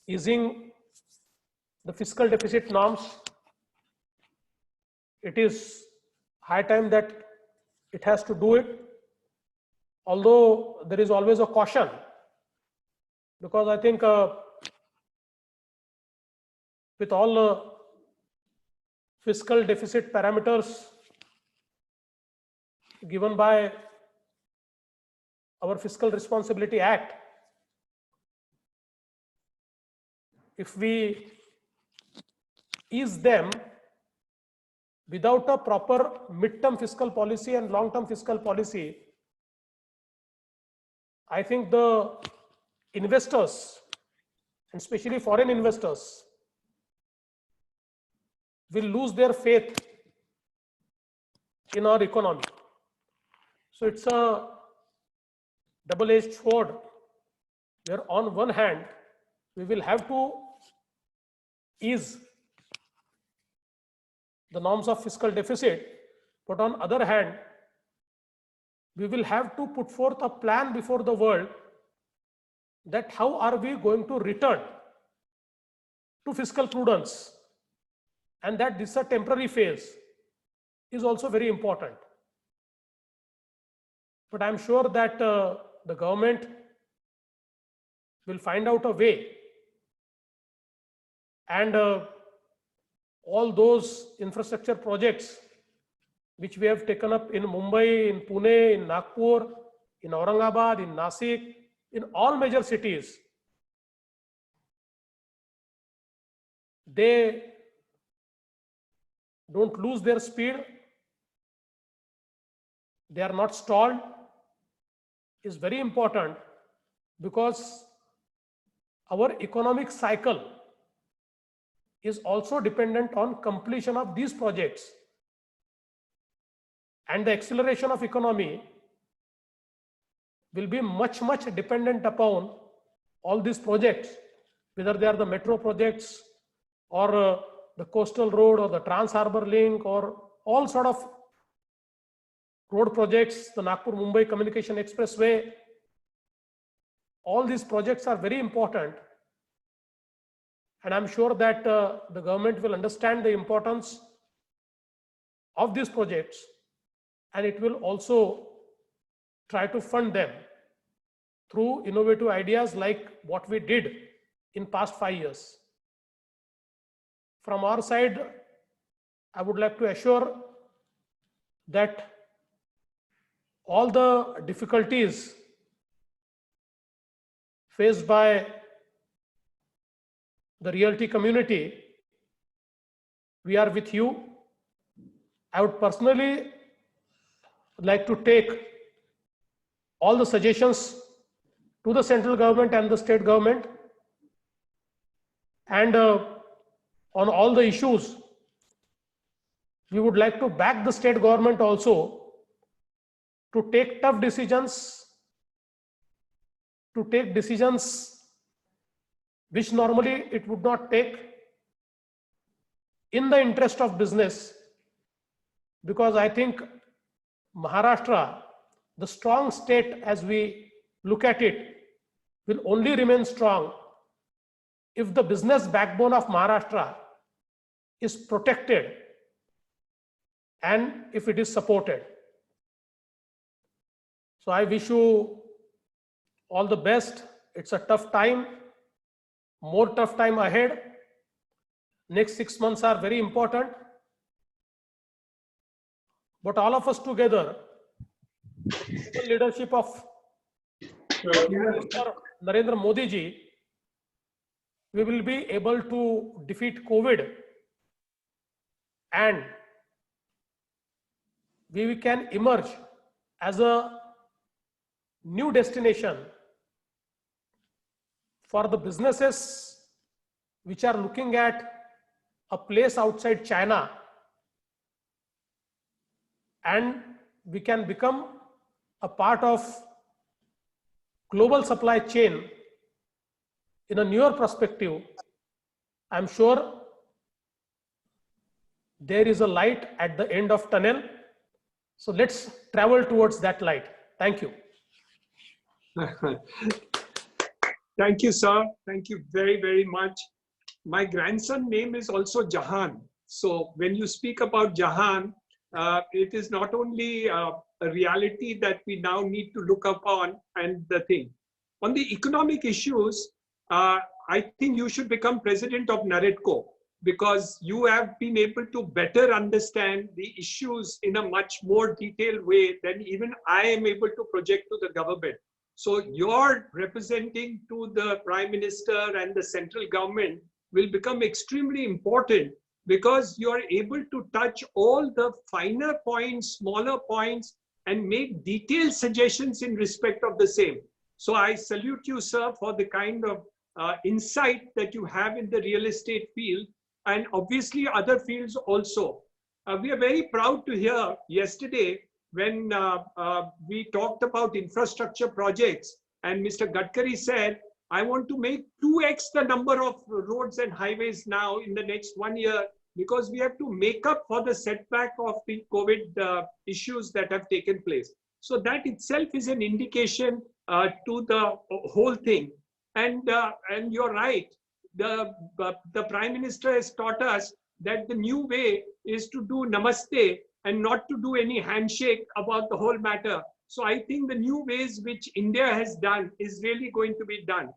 easing the fiscal deficit norms. It is high time that it has to do it, although there is always a caution, because I think with all fiscal deficit parameters given by our Fiscal Responsibility Act, if we ease them without a proper mid-term fiscal policy and long-term fiscal policy, I think the investors, and especially foreign investors, will lose their faith in our economy. So it's a double-edged sword, where on one hand we will have to ease the norms of fiscal deficit, but on other hand we will have to put forth a plan before the world that how are we going to return to fiscal prudence, and that this is a temporary phase is also very important. But I'm sure that the government will find out a way, and all those infrastructure projects which we have taken up in Mumbai, in Pune, in Nagpur, in Aurangabad, in Nasik, in all major cities, they don't lose their speed, they are not stalled, is very important, because our economic cycle is also dependent on completion of these projects, and the acceleration of economy will be much dependent upon all these projects, whether they are the metro projects or the coastal road or the Trans Harbour Link or all sort of road projects, the Nagpur-Mumbai Communication Expressway. All these projects are very important, and I'm sure that the government will understand the importance of these projects, and it will also try to fund them through innovative ideas like what we did in past 5 years. From our side, I would like to assure that all the difficulties faced by the realty community, we are with you. I would personally like to take all the suggestions to the central government and the state government, and on all the issues, we would like to back the state government also to take tough decisions, to take decisions which normally it would not take, in the interest of business, because I think Maharashtra, the strong state as we look at it, will only remain strong if the business backbone of Maharashtra is protected and if it is supported. So I wish you all the best. It's a tough time, more tough time ahead. Next 6 months are very important. But all of us together, the leadership of Mr. Narendra Modi ji, we will be able to defeat COVID, and we can emerge as a new destination for the businesses which are looking at a place outside China, and we can become a part of global supply chain in a newer perspective. I'm sure there is a light at the end of tunnel. So let's travel towards that light. Thank you. Thank you, sir. Thank you very much. My grandson name is also Jahan. So when you speak about Jahan, it is not only a reality that we now need to look upon and the thing. On the economic issues, I think you should become president of NAREDCO, because you have been able to better understand the issues in a much more detailed way than even I am able to project to the government. So your representing to the Prime Minister and the central government will become extremely important, because you are able to touch all the finer points, smaller points, and make detailed suggestions in respect of the same. So I salute you, sir, for the kind of insight that you have in the real estate field, and obviously other fields also. We are very proud to hear yesterday when we talked about infrastructure projects, and Mr. Gadkari said, I want to make 2x the number of roads and highways now in the next 1 year, because we have to make up for the setback of the COVID issues that have taken place. So that itself is an indication to the whole thing. And you're right. The Prime Minister has taught us that the new way is to do namaste and not to do any handshake about the whole matter. So I think the new ways which India has done is really going to be done.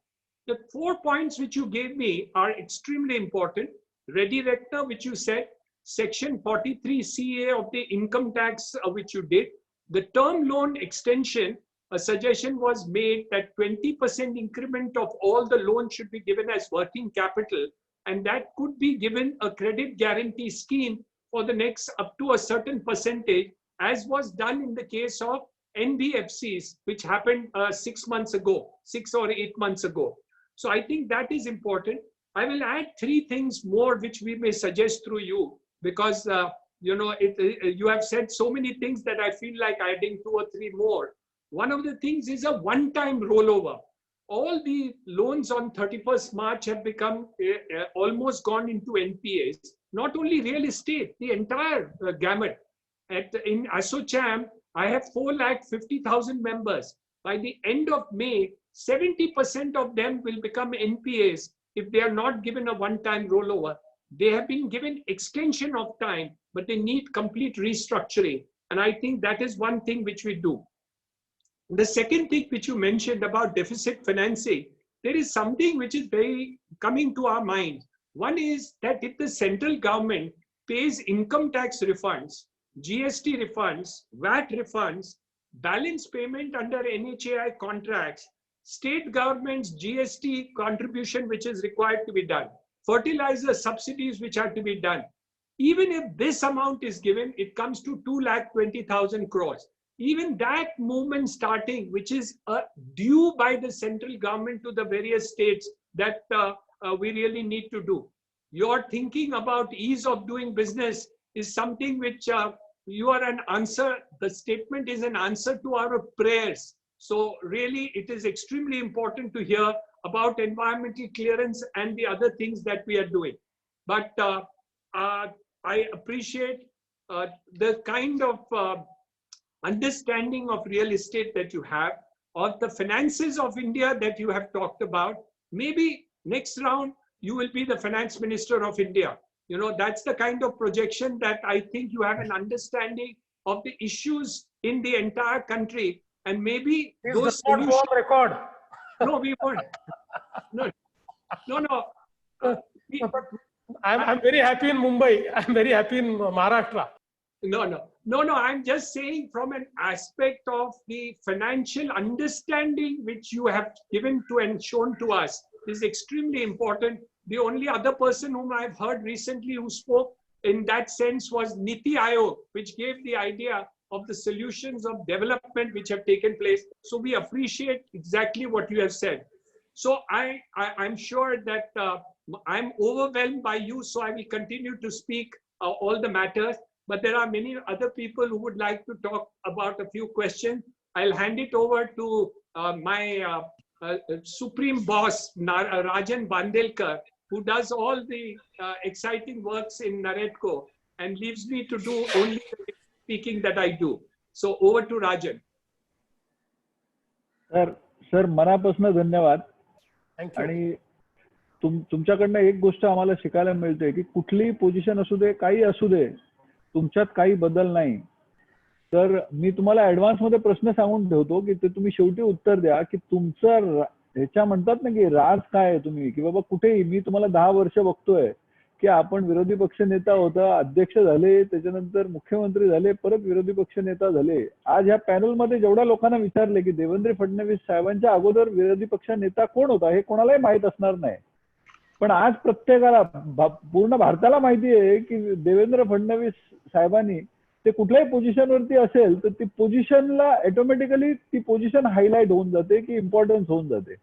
The 4 points which you gave me are extremely important. Ready Rector, which you said, Section 43 CA of the income tax, which you did. The term loan extension, a suggestion was made that 20% increment of all the loans should be given as working capital, and that could be given a credit guarantee scheme for the next up to a certain percentage, as was done in the case of NBFCs, which happened 6 months ago, 6 or 8 months ago. So I think that is important. I will add 3 things more which we may suggest through you, because you have said so many things that I feel like adding 2 or 3 more. One of the things is a one-time rollover. All the loans on 31st March have become almost gone into NPAs. Not only real estate, the entire gamut. In ASSOCHAM, I have 450,000 members. By the end of May, 70% of them will become NPAs if they are not given a one-time rollover. They have been given extension of time, but they need complete restructuring. And I think that is one thing which we do. The second thing which you mentioned about deficit financing, there is something which is very coming to our mind. One is that if the central government pays income tax refunds, GST refunds, VAT refunds, balance payment under NHAI contracts, state government's GST contribution which is required to be done, fertilizer subsidies which are to be done. Even if this amount is given, it comes to 2,20,000 crores. Even that movement starting, which is due by the central government to the various states, that we really need to do. Your thinking about ease of doing business is something which you are an answer. The statement is an answer to our prayers. So really, it is extremely important to hear about environmental clearance and the other things that we are doing. But I appreciate the kind of understanding of real estate that you have, of the finances of India that you have talked about. Maybe next round, you will be the finance minister of India. You know, that's the kind of projection that I think you have an understanding of the issues in the entire country. And maybe those solutions... record. No, we won't. No. I'm very happy in Mumbai. I'm very happy in Maharashtra. No, I'm just saying from an aspect of the financial understanding which you have given to and shown to us is extremely important. The only other person whom I've heard recently who spoke in that sense was Niti Aayog, which gave the idea of the solutions of development which have taken place. So we appreciate exactly what you have said. So I'm sure that I'm overwhelmed by you, so I will continue to speak all the matters. But there are many other people who would like to talk about a few questions. I'll hand it over to my supreme boss, Rajan Bandelkar, who does all the exciting works in NAREDCO and leaves me to do only the speaking that I do. So over to Rajan. Sir मनापासून धन्यवाद. आणि तुमच्याकडनं एक गोष्ट आम्हाला शिकायला मिळते की कुठलीही पोझिशन असू दे, काही असू दे, तुमच्यात काही बदल नाही. तर मी तुम्हाला ऍडव्हान्स मध्ये प्रश्न सांगून ठेवतो की ते तुम्ही शेवटी उत्तर द्या की तुमचं ह्याच्या म्हणतात ना की राज काय आहे तुम्ही, की बाबा कुठेही मी तुम्हाला 10 वर्ष बघतोय की आपण विरोधी पक्ष नेता होता, अध्यक्ष झाले, त्याच्यानंतर मुख्यमंत्री झाले, परत विरोधी पक्ष नेता झाले. आज ह्या पॅनलमध्ये जेवढ्या लोकांना विचारले की देवेंद्र फडणवीस साहेबांच्या अगोदर विरोधी पक्ष नेता कोण होता हे कोणालाही माहित असणार नाही. पण आज प्रत्येकाला पूर्ण भारताला माहिती आहे की देवेंद्र फडणवीस साहेबांनी ते कुठल्याही पोझिशनवरती असेल तर ती पोझिशनला ऑटोमॅटिकली ती पोझिशन हायलाइट होऊन जाते की इम्पॉर्टन्स होऊन जाते.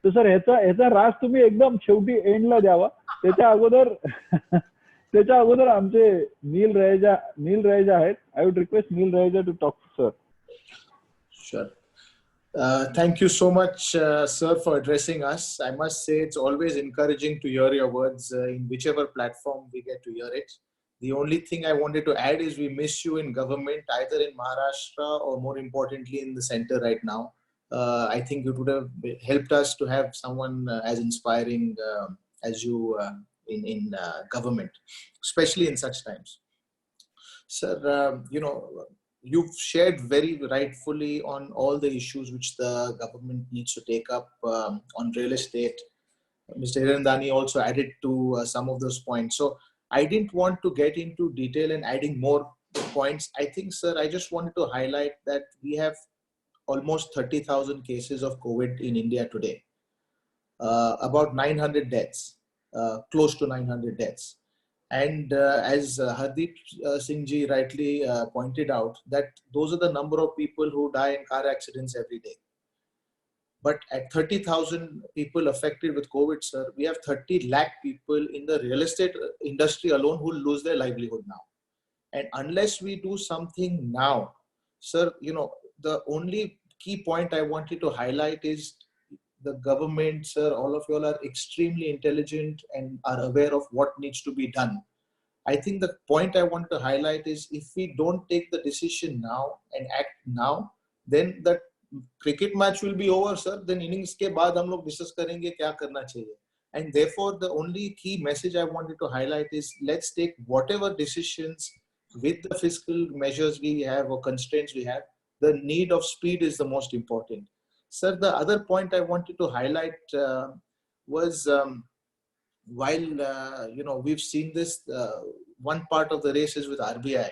तर सर ह्याचा राज तुम्ही एकदम शेवटी एंडला द्यावा. त्याच्या अगोदर आमचे नील रहेजा आहेत. I would request Neil Raheja to talk sir. Sure. Thank you so much, sir, for addressing us. I must say it's always encouraging to hear your words in whichever platform we get to hear it. The only thing I wanted to add is we miss you in government, either in Maharashtra or more importantly in the center right now. I think it would have helped us to have someone as inspiring as you in government, especially in such times. Sir, you've shared very rightfully on all the issues which the government needs to take up on real estate. Mr. Hirandani also added to some of those points. So I didn't want to get into detail and adding more points. I think, sir, I just wanted to highlight that we have almost 30,000 cases of COVID in India today, about 900 deaths, close to 900 deaths. And as Hardeep Singh ji rightly pointed out, that those are the number of people who die in car accidents every day. But at 30,000 people affected with COVID, sir, we have 30 lakh people in the real estate industry alone who lose their livelihood now. And unless we do something now, sir, the only key point I wanted to highlight is the government, sir, all of you all are extremely intelligent and are aware of what needs to be done. I think the point I want to highlight is if we don't take the decision now and act now, then the cricket match will be over, sir. Then innings ke baad hum log discuss karenge kya karna chahiye. And therefore, the only key message I wanted to highlight is let's take whatever decisions with the fiscal measures we have or constraints we have. The need of speed is the most important. Sir, the other point I wanted to highlight was while we've seen this, one part of the race is with RBI.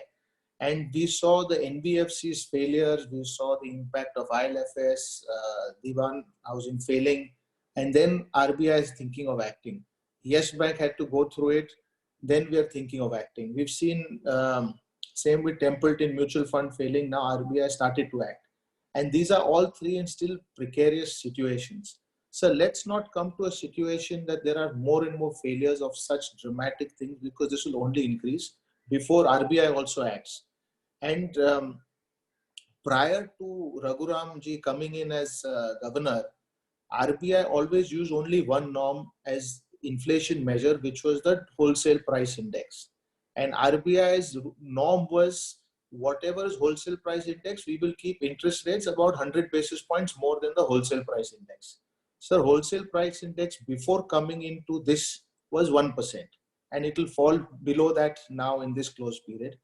And we saw the NBFC's failures, we saw the impact of ILFS, Diwan housing failing, and then RBI is thinking of acting. Yes Bank had to go through it, then we are thinking of acting. We've seen same with Templeton Mutual Fund failing, now RBI started to act. And these are all three in still precarious situations. So let's not come to a situation that there are more and more failures of such dramatic things, because this will only increase before RBI also acts. And prior to Raghuram ji coming in as governor, RBI always used only one norm as inflation measure, which was the wholesale price index. And RBI's norm was whatever is wholesale price index, we will keep interest rates about 100 basis points more than the wholesale price index. So wholesale price index before coming into this was 1%, and it will fall below that now in this closed period.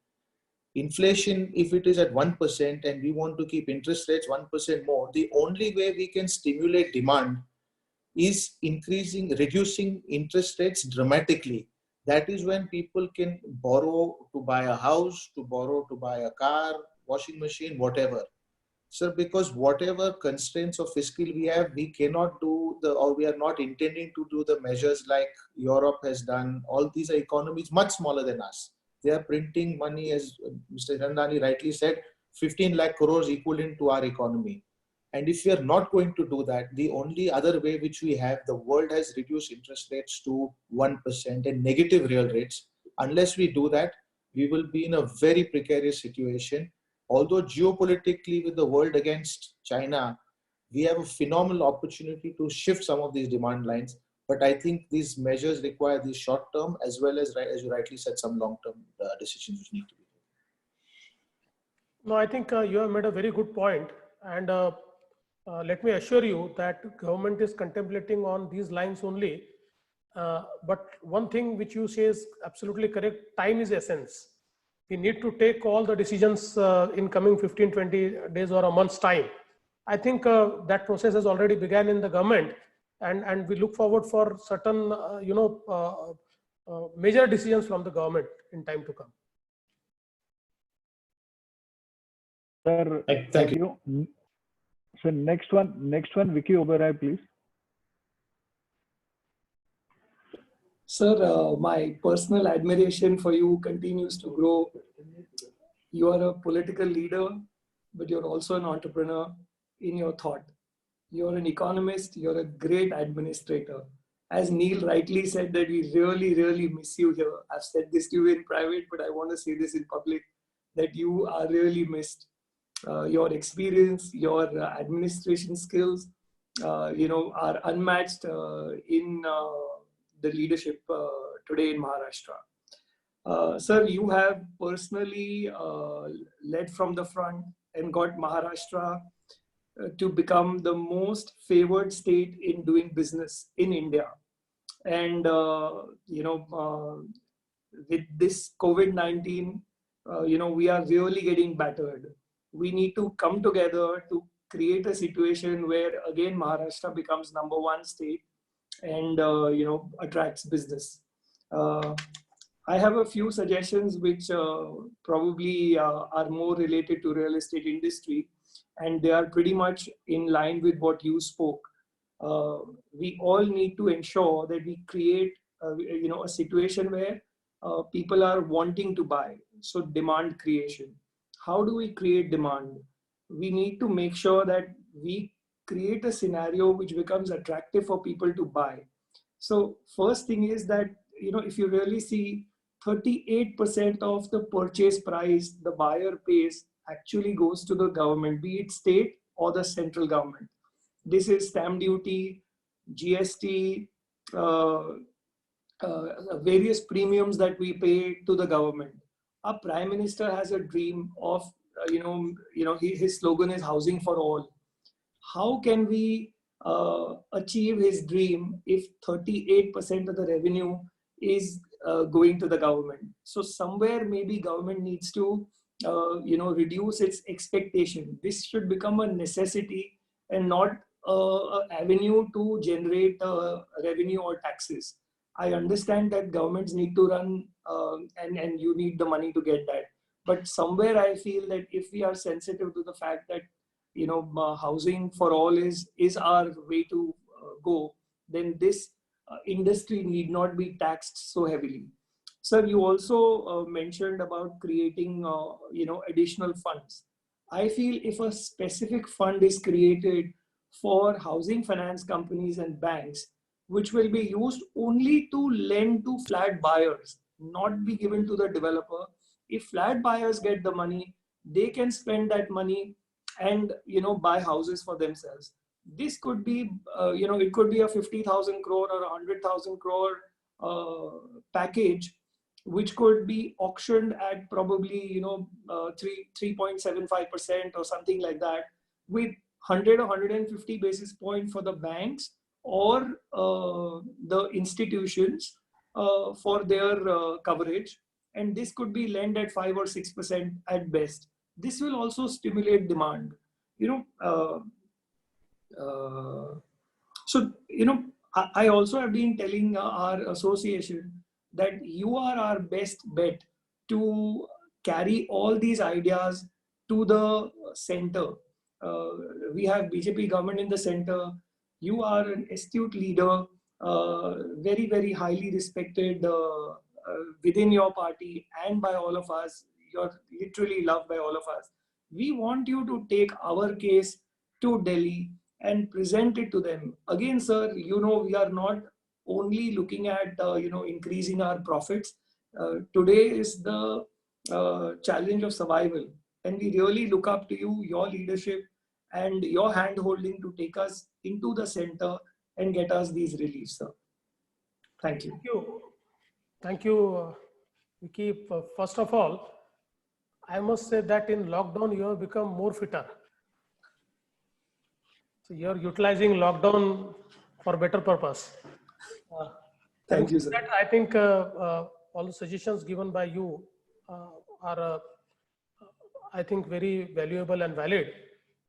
Inflation, if it is at 1% and we want to keep interest rates 1% more, the only way we can stimulate demand is reducing interest rates dramatically. That is when people can borrow to buy a house, to borrow to buy a car, washing machine, whatever. Sir, because whatever constraints of fiscal we have, we cannot do or we are not intending to do the measures like Europe has done. All these are economies much smaller than us. They are printing money, as Mr. Hirandani rightly said, 15 lakh crores equivalent to our economy. And if we are not going to do that, the only other way which we have, the world has reduced interest rates to 1% and negative real rates. Unless we do that, we will be in a very precarious situation. Although geopolitically with the world against China, we have a phenomenal opportunity to shift some of these demand lines. But I think these measures require these short-term as well as you rightly said, some long-term decisions which need to be taken. No, I think you have made a very good point. And let me assure you that government is contemplating on these lines only. But one thing which you say is absolutely correct, time is essence. We need to take all the decisions in coming 15, 20 days or a month's time. I think that process has already begun in the government, and we look forward for certain, major decisions from the government in time to come. Sir, thank you. So next one, Vicky Oberoi, please. Sir, my personal admiration for you continues to grow. You are a political leader, but you're also an entrepreneur in your thought. You're an economist, you're a great administrator. As Neil rightly said, that we really, really miss you here. I've said this to you in private, but I want to say this in public, that you are really missed. Your experience, your administration skills, are unmatched in the leadership today in Maharashtra. Sir, you have personally led from the front and got Maharashtra to become the most favored state in doing business in India. And, with this COVID-19, we are really getting battered. We need to come together to create a situation where again Maharashtra becomes #1 state and attracts business. I have a few suggestions which probably are more related to real estate industry, and they are pretty much in line with what you spoke. We all need to ensure that we create a situation where people are wanting to buy. So demand creation. How do we create demand? We need to make sure that we create a scenario which becomes attractive for people to buy. So first thing is that, if you really see 38% of the purchase price the buyer pays actually goes to the government, be it state or the central government. This is stamp duty, GST, various premiums that we pay to the government. Our Prime Minister has a dream of, his slogan is housing for all. How can we achieve his dream if 38% of the revenue is going to the government? So somewhere maybe government needs to, reduce its expectation. This should become a necessity and not an avenue to generate revenue or taxes. I understand that governments need to run and you need the money to get that. But somewhere I feel that if we are sensitive to the fact that, housing for all is our way to go, then this industry need not be taxed so heavily. Sir, you also mentioned about creating, additional funds. I feel if a specific fund is created for housing finance companies and banks, which will be used only to lend to flat buyers, not be given to the developer. If flat buyers get the money, they can spend that money and buy houses for themselves. This could be, it could be a 50,000 crore or 100,000 crore package, which could be auctioned at probably 3.75% or something like that, with 100 or 150 basis points for the banks or the institutions for their coverage, and this could be lent at 5 or 6% at best. This will also stimulate demand. I also have been telling our association that you are our best bet to carry all these ideas to the center. We have BJP government in the center. You are an astute leader, very, very highly respected within your party and by all of us. You're literally loved by all of us. We want you to take our case to Delhi and present it to them. Again, sir, we are not only looking at, increasing our profits. Today is the challenge of survival. And we really look up to you, your leadership, and your hand-holding to take us into the center and get us these reliefs, sir. Thank you. Thank you, Vicky. First of all, I must say that in lockdown, you have become more fitter. So you're utilizing lockdown for better purpose. Thank you, sir. I think all the suggestions given by you are, I think, very valuable and valid.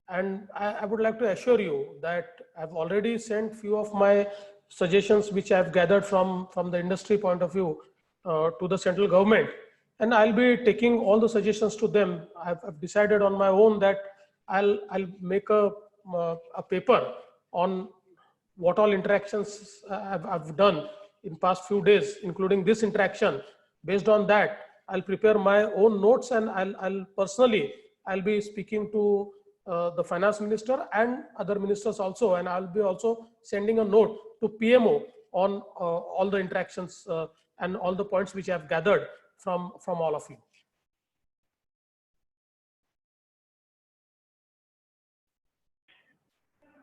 And I would like to assure you that I've already sent few of my suggestions which I've gathered from the industry point of view to the central government. And I'll be taking all the suggestions to them. I've decided on my own that I'll make a paper on what all interactions I've done in past few days, including this interaction. Based on that, I'll prepare my own notes, and I'll be speaking to the finance minister and other ministers also, and I'll be also sending a note to PMO on all the interactions and all the points which I've gathered from all of you.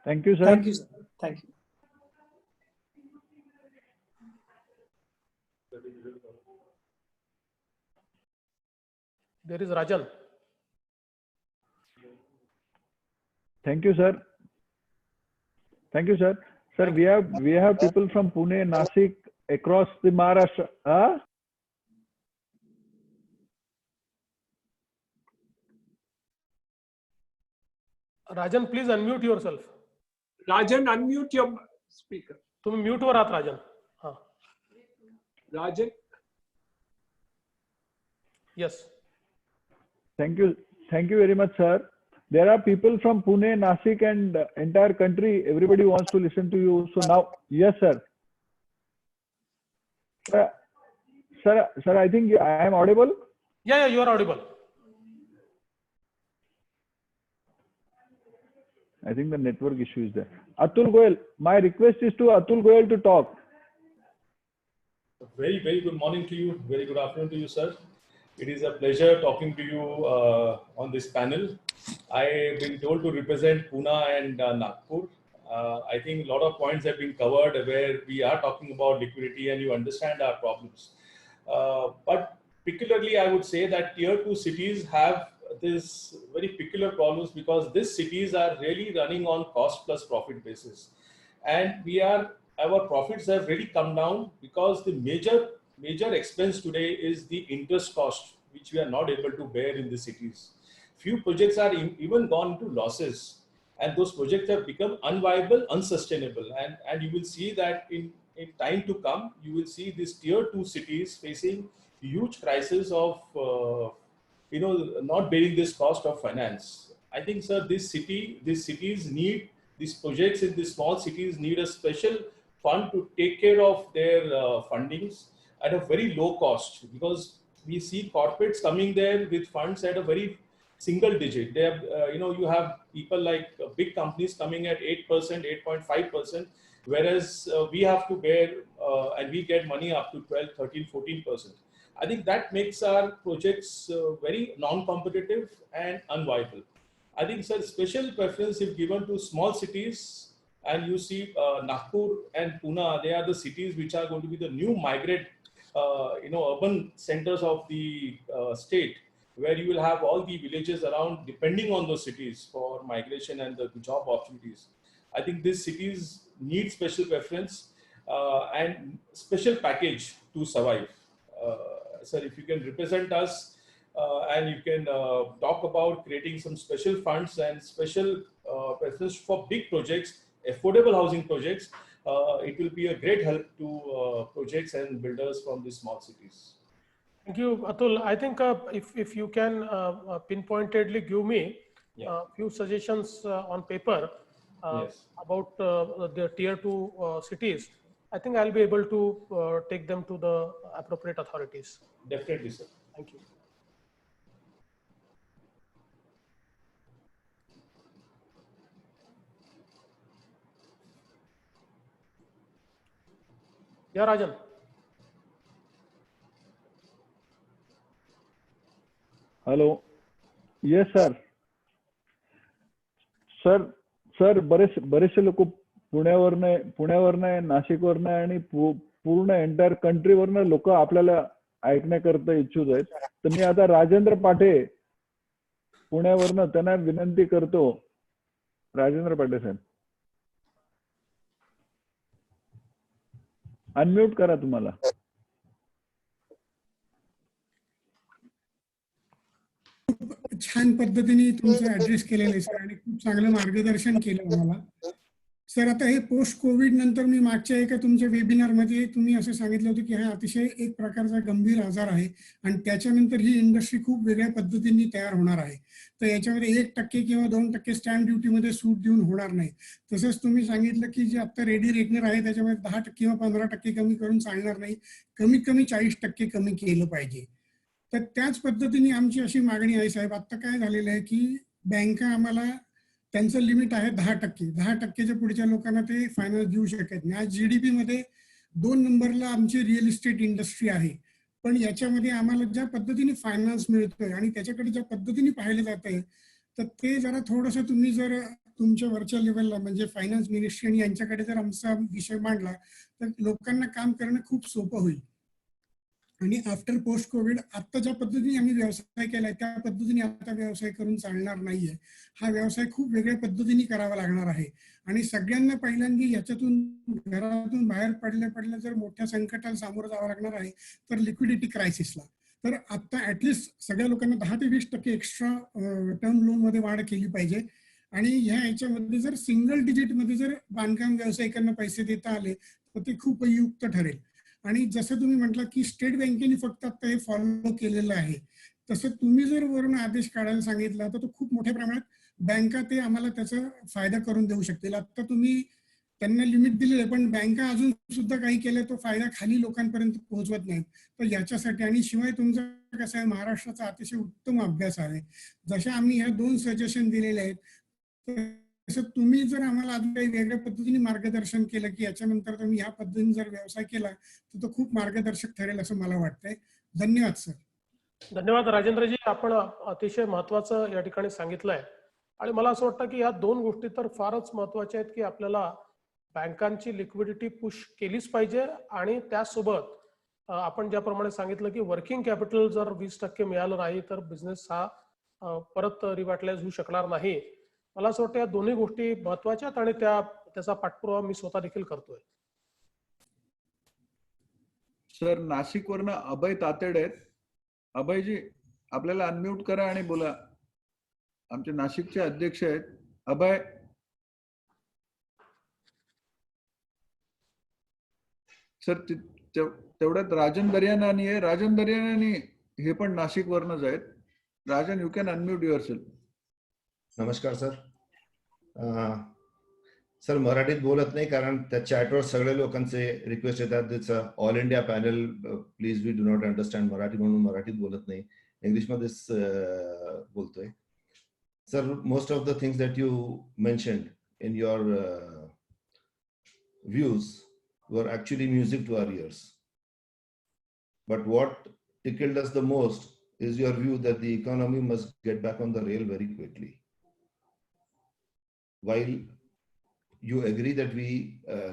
Thank you, sir. Thank you, sir. Thank you. There is Rajan. Thank you, sir. Thank you, sir. Sir, we have people from Pune, Nasik, across the Maharashtra. Huh? Rajan, please unmute yourself. Rajan, unmute your speaker. तुम्ही mute वर आहात राजन. हाँ. Rajan. Yes. Thank you very much, sir. There are people from Pune, Nasik, and entire country. Everybody wants to listen to you. So now, yes, sir. Sir, I think I am audible. Yeah, you are audible. I think the network issue is there. Atul Goyal, my request is to Atul Goyal to talk. Very, very good morning to you. Very good afternoon to you, sir. It is a pleasure talking to you on this panel. I've been told to represent Pune and Nagpur. I think a lot of points have been covered where we are talking about liquidity and you understand our problems. But particularly, I would say that tier 2 cities have this very peculiar problems because these cities are really running on cost plus profit basis. And our profits have really come down because the major expense today is the interest cost, which we are not able to bear in the cities. Few projects are even gone into losses, and those projects have become unviable, unsustainable. And you will see that in time to come, you will see these tier 2 cities facing huge crisis of not bearing this cost of finance. I think, sir, these projects in these small cities need a special fund to take care of their fundings at a very low cost, because we see corporates coming there with funds at a very single digit. They have, you have people like big companies coming at 8%, 8.5%, whereas we have to bear and we get money up to 12, 13, 14%. I think that makes our projects very non-competitive and unviable. I think, sir, special preference is given to small cities, and you see Nagpur and Pune, they are the cities which are going to be the new migrant, urban centers of the state, where you will have all the villages around depending on those cities for migration and the job opportunities. I think these cities need special preference and special package to survive. Sir, if you can represent us and you can talk about creating some special funds and special preference for big projects, affordable housing projects, it will be a great help to projects and builders from these small cities. Thank you, Atul. I think if you can pinpointedly give me a few suggestions on paper about the tier 2 cities, I think I'll be able to take them to the appropriate authorities. Definitely, sir. Thank you. Yeah, Rajan. Hello. Yes, sir. Sir, बरेचसे लोक पुण्यावरनं नाशिकवरनं आणि पूर्ण entire कंट्रीवरनं लोक आपल्याला ऐकण्याकरता इच्छुक आहेत. तर मी आता राजेंद्र पाटे पुण्यावरनं त्यांना विनंती करतो. राजेंद्र पाटे साहेब, अनम्यूट करा तुम्हाला. छान पद्धतीने तुमचं ऍड्रेस केलेलं आहे सर, आणि खूप चांगलं मार्गदर्शन केलं आम्हाला सर. आता हे पोस्ट कोविड नंतर मी मागच्या एका तुमच्या वेबिनारमध्ये तुम्ही असं सांगितलं होतं की हा अतिशय एक प्रकारचा गंभीर आजार आहे आणि त्याच्यानंतर ही इंडस्ट्री खूप वेगळ्या पद्धतीने तयार होणार आहे. तर याच्यामध्ये 1% किंवा 2% स्टॅम्प ड्युटीमध्ये सूट देऊन होणार नाही. तसंच तुम्ही सांगितलं की जे आता रेडी रेकनर आहे त्याच्यामध्ये 10% किंवा 15% कमी करून चालणार नाही, कमीत कमी 40% कमी केलं पाहिजे. तर त्याच पद्धतीने आमची अशी मागणी आहे साहेब. आता काय झालेलं आहे की बँका आम्हाला त्यांचं लिमिट आहे 10%. 10%च्या पुढच्या लोकांना ते फायनान्स देऊ शकत नाही. आज GDP मध्ये 2 नंबरला आमची रिअल इस्टेट इंडस्ट्री आहे, पण याच्यामध्ये आम्हाला ज्या पद्धतीने फायनान्स मिळतोय आणि त्याच्याकडे ज्या पद्धतीने पाहिलं जात आहे, तर ते जरा थोडंसं तुम्ही जर तुमच्या वरच्या लेवलला म्हणजे फायनान्स मिनिस्ट्री आणि यांच्याकडे जर आमचा विषय मांडला तर लोकांना काम करणं खूप सोपं होईल. आणि आफ्टर पोस्ट कोविड आता ज्या पद्धतीने आम्ही व्यवसाय केलाय त्या पद्धतीने आता व्यवसाय करून चालणार नाहीये. हा व्यवसाय खूप वेगळ्या पद्धतीने करावा लागणार आहे आणि सगळ्यांना पहिल्यांदा याच्यातून घरातून बाहेर पडल्या जर मोठ्या संकटाला सामोरं जावं लागणार आहे तर लिक्विडिटी क्रायसिसला. तर आता ऍटलिस्ट सगळ्या लोकांना 10 ते 20% एक्स्ट्रा टर्म लोन मध्ये वाढ केली पाहिजे आणि ह्याच्यामध्ये जर सिंगल डिजिट मध्ये जर बांधकाम व्यावसायिकांना पैसे देता आले तर ते खूप उपयुक्त ठरेल. आणि जसं तुम्ही म्हटलं की स्टेट बँकेने फक्त आता हे फॉलो केलेलं आहे, तसं तुम्ही जर वरून आदेश काढायला सांगितला तर तो खूप मोठ्या प्रमाणात बँका ते आम्हाला त्याचा फायदा करून देऊ शकतील. आता तुम्ही त्यांना लिमिट दिलेलं आहे पण बँका अजून सुद्धा काही केलं तो फायदा खाली लोकांपर्यंत पोहोचवत नाहीत. तर याच्यासाठी आणि शिवाय तुमचा कसं आहे महाराष्ट्राचा अतिशय उत्तम अभ्यास आहे. जसे आम्ही ह्या 2 सजेशन दिलेले आहेत तसं तुम्ही जर आम्हाला अजून काही वेगळ्या पद्धतीने मार्गदर्शन केलं की याच्यानंतर तुम्ही ह्या पद्धतीने जर व्यवसाय केला तर तो खूप मार्गदर्शक ठरेल असं मला वाटतंय. धन्यवाद सर. धन्यवाद राजेंद्रजी, आपण अतिशय महत्वाचं या ठिकाणी सांगितलंय आणि मला असं वाटतं की या 2 गोष्टी तर फारच महत्वाच्या आहेत की आपल्याला बँकांची लिक्विडिटी पुश केलीच पाहिजे आणि त्यासोबत आपण ज्याप्रमाणे सांगितलं की वर्किंग कॅपिटल जर 20% मिळालं नाही तर बिझनेस हा परत रिव्हायटलाइज होऊ शकणार नाही. मला असं वाटतं या दोन्ही गोष्टी महत्वाच्या आहेत आणि त्याचा पाठपुरावा मी स्वतः देखील करतोय. सर नाशिकवरनं अभय तातेड आहेत. अभयजी आपल्याला अनम्यूट करा आणि बोला. आमचे नाशिकचे अध्यक्ष आहेत अभय. सर तेवढ्यात राजन दर्यानानी आहे. राजन दर्यानानी हे पण नाशिकवरनच आहेत. राजन यू कॅन अनम्यूट युअरसेल्फ. नमस्कार सर. सर मराठीत बोलत नाही कारण त्या चॅटवर सगळ्या लोकांचे रिक्वेस्ट येतात. It's all India panel, please we do not understand Marathi म्हणून मराठीत बोलत नाही, इंग्लिशमध्येच बोलतोय. Sir most of the things that you mentioned in your views were actually music to our ears. But what tickled us the most is your view that the economy must get back on the rail very quickly. While you agree that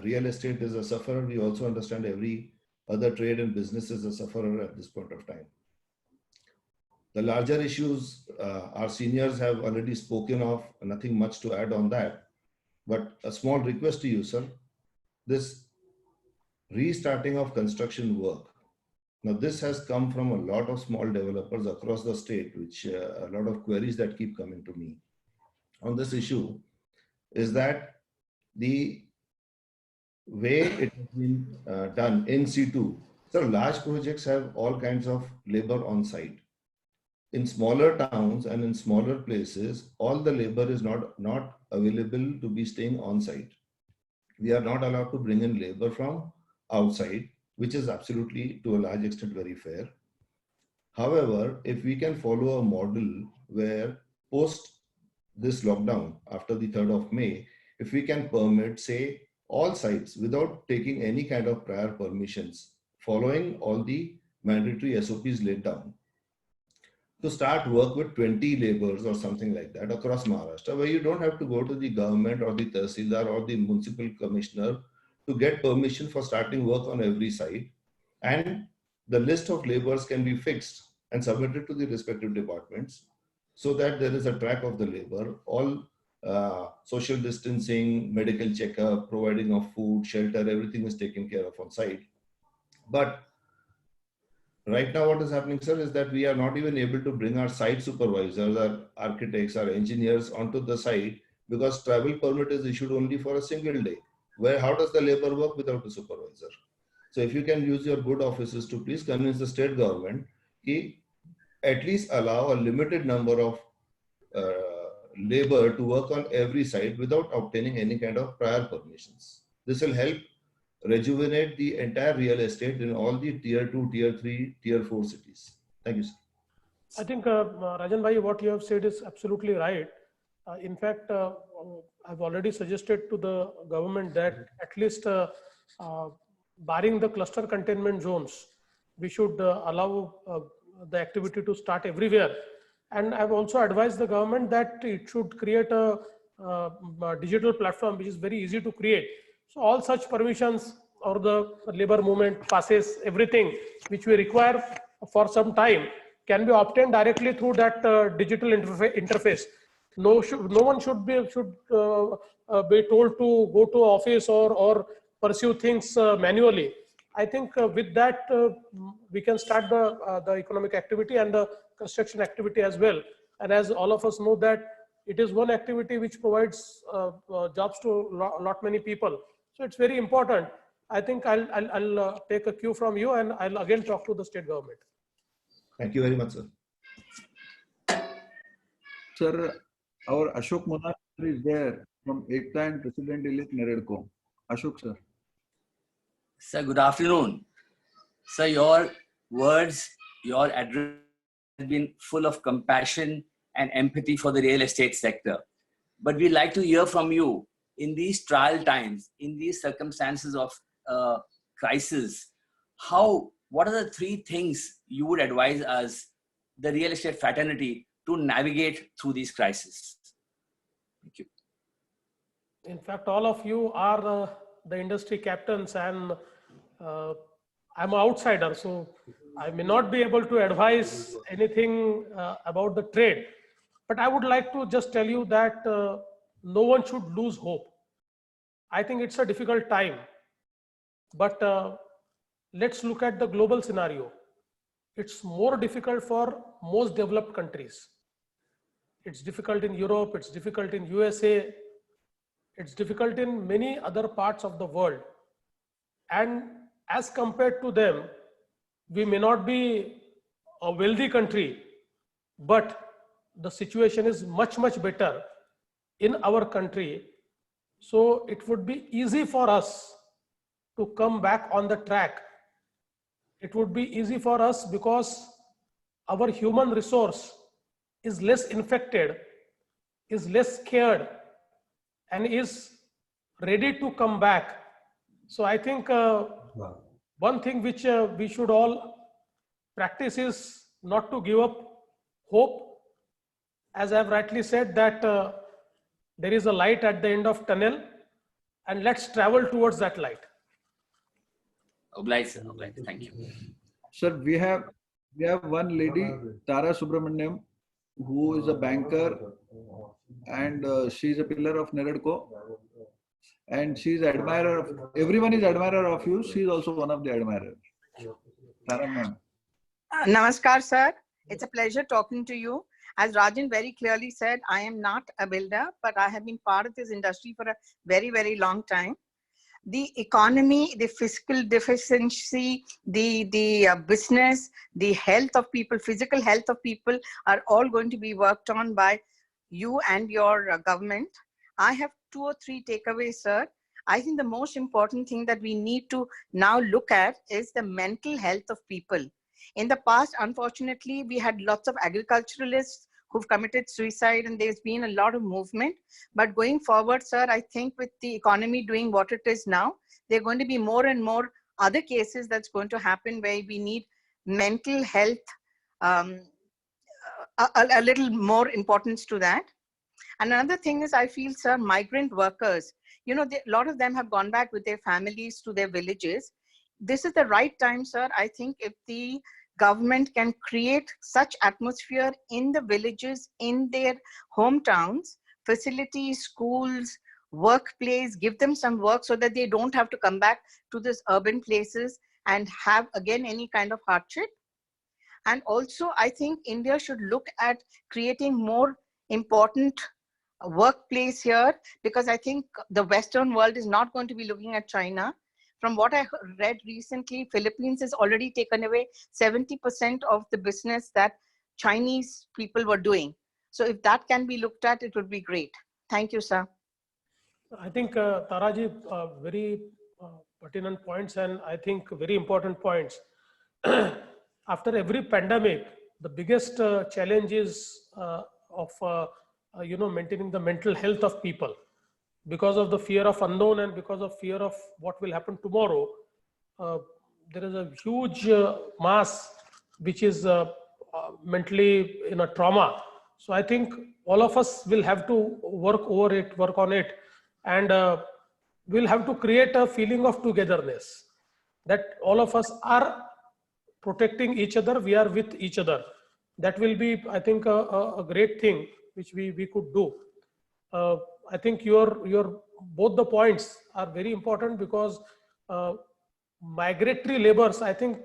real estate is a sufferer, we also understand every other trade and business is a sufferer at this point of time. The larger issues our seniors have already spoken of, nothing much to add on that. But a small request to you, sir. This restarting of construction work. Now this has come from a lot of small developers across the state, which a lot of queries that keep coming to me on this issue is that the way it has been done in situ. So large projects have all kinds of labor on site. In smaller towns and in smaller places, all the labor is not available to be staying on site. We are not allowed to bring in labor from outside, which is absolutely to a large extent very fair. However, if we can follow a model where post this lockdown after the 3rd of May, if we can permit say all sites without taking any kind of prior permissions, following all the mandatory SOPs laid down, to start work with 20 laborers or something like that across Maharashtra, where you don't have to go to the government or the Tahsildar or the municipal commissioner to get permission for starting work on every site, and the list of laborers can be fixed and submitted to the respective departments so that there is a track of the labor, all social distancing, medical checkup, providing of food, shelter, everything is taken care of on site. But right now what is happening, sir, is that we are not even able to bring our site supervisors, our architects, our engineers onto the site because travel permit is issued only for a single day. How does the labor work without a supervisor? So if you can use your good offices to please convince the state government to at least allow a limited number of labor to work on every site without obtaining any kind of prior permissions. This will help rejuvenate the entire real estate in all the tier 2, tier 3, tier 4 cities. Thank you, sir. I think Rajan Bhai, what you have said is absolutely right. In fact, I've already suggested to the government that at least barring the cluster containment zones, we should allow the activity to start everywhere. And I've also advised the government that it should create a digital platform which is very easy to create. So all such permissions or the labor movement passes, everything which we require for some time can be obtained directly through that digital interface. No one should be told to go to office or pursue things manually. I think with that we can start the economic activity and the construction activity as well. And as all of us know that it is one activity which provides jobs to a lot many people. So it's very important. I think I'll take a cue from you, and I'll again talk to the state government. Thank you very much, sir. Sir, our Ashok Monar is there from Ekta and President-elect NAREDCO. Ashok, sir. Sir, good afternoon. Sir, your words, your address has been full of compassion and empathy for the real estate sector. But we'd like to hear from you in these trial times, in these circumstances of crisis, what are the 3 things you would advise us, the real estate fraternity, to navigate through these crises? Thank you. In fact, all of you are the industry captains, and I'm an outsider, so I may not be able to advise anything about the trade. But I would like to just tell you that no one should lose hope. I think it's a difficult time, but let's look at the global scenario. It's more difficult for most developed countries. It's difficult in Europe, it's difficult in USA, it's difficult in many other parts of the world. And as compared to them, we may not be a wealthy country, but the situation is much, much better in our country. So it would be easy for us to come back on the track. It would be easy for us because our human resource is less infected, is less scared, and is ready to come back. So I think one thing which we should all practice is not to give up hope. As I've rightly said that there is a light at the end of tunnel, and let's travel towards that light. Obliged, sir. Obliged. Thank you. Sir, we have one lady, Tara Subramaniam, who is a banker, and she's a pillar of NAREDCO, and she's admirer of, everyone is admirer of you. She's also one of the admirers. Tara ma'am. Namaskar, sir. It's a pleasure talking to you. As Rajan very clearly said, I am not a builder, but I have been part of this industry for a very, very long time. The economy, the fiscal deficiency, the business, the health of people, physical health of people are all going to be worked on by you and your government. I have 2 or 3 takeaways, sir. I think the most important thing that we need to now look at is the mental health of people. In the past, unfortunately, we had lots of agriculturalists who've committed suicide, and there's been a lot of movement. But going forward, sir, I think with the economy doing what it is now, there are going to be more and more other cases that's going to happen where we need mental health, a little more importance to that. And another thing is, I feel, sir, migrant workers, you know, a lot of them have gone back with their families to their villages. This is the right time, sir. I think if the government can create such atmosphere in the villages, in their hometowns, facilities, schools, workplace, give them some work so that they don't have to come back to these urban places and have again any kind of hardship. And also, I think India should look at creating more important workplace here, because I think the Western world is not going to be looking at China. From what I read recently, Philippines has already taken away 70% of the business that Chinese people were doing. So if that can be looked at, it would be great. Thank you, sir. I think Taraji, very pertinent points, and I think very important points. After every pandemic, the biggest challenge is of maintaining the mental health of people. Because of the fear of unknown and because of fear of what will happen tomorrow, there is a huge mass which is mentally in a trauma. So I think all of us will have to work on it. And we'll have to create a feeling of togetherness, that all of us are protecting each other, we are with each other. That will be, I think, a great thing which we could do. I think your both the points are very important, because migratory labors, I think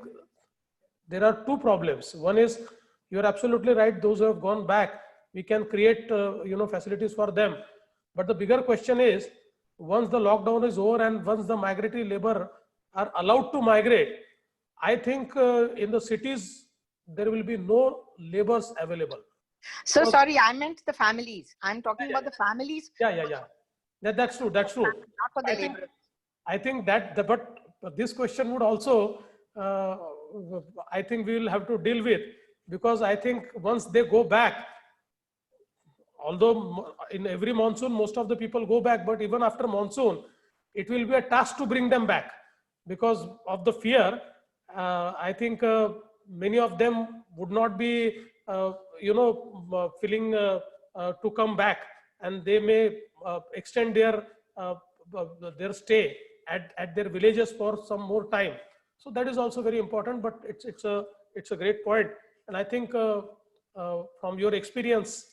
there are two problems. One is, you're absolutely right, those who have gone back, we can create facilities for them. But the bigger question is, once the lockdown is over and once the migratory labor are allowed to migrate, I think in the cities, there will be no labors available. So sorry, I meant the families. I'm talking about the families. Yeah. That's true. That's true. Not for the laborers. I think that, but this question would also, I think we will have to deal with, because I think once they go back, although in every monsoon, most of the people go back, but even after monsoon, it will be a task to bring them back because of the fear. I think many of them would not be, feeling to come back, and they may extend their stay at their villages for some more time. So that is also very important. But it's a great point, and I think from your experience,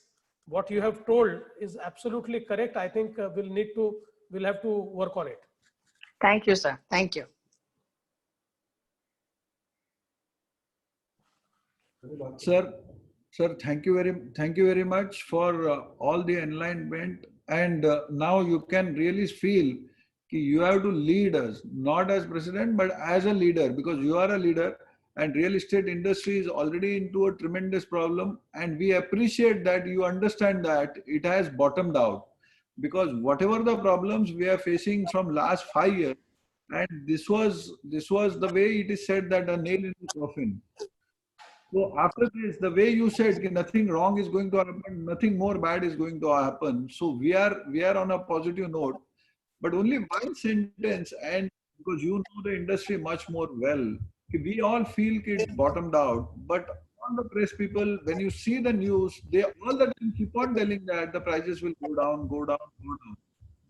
what you have told is absolutely correct. I think we'll have to work on it. Thank you, sir. Thank you. Sir, thank you very much for all the enlightenment. And now you can really feel you have to lead us, not as president, but as a leader, because you are a leader. And real estate industry is already into a tremendous problem, and we appreciate that you understand that it has bottomed out, because whatever the problems we are facing from last 5 years, and this was the way it is said, that a nail in the coffin. So after this, the way you said nothing wrong is going to happen, nothing more bad is going to happen. So we are on a positive note. But only one sentence, and because you know the industry much more well, we all feel it's bottomed out. But on the press people, when you see the news, they all the time keep on telling that the prices will go down, go down, go down.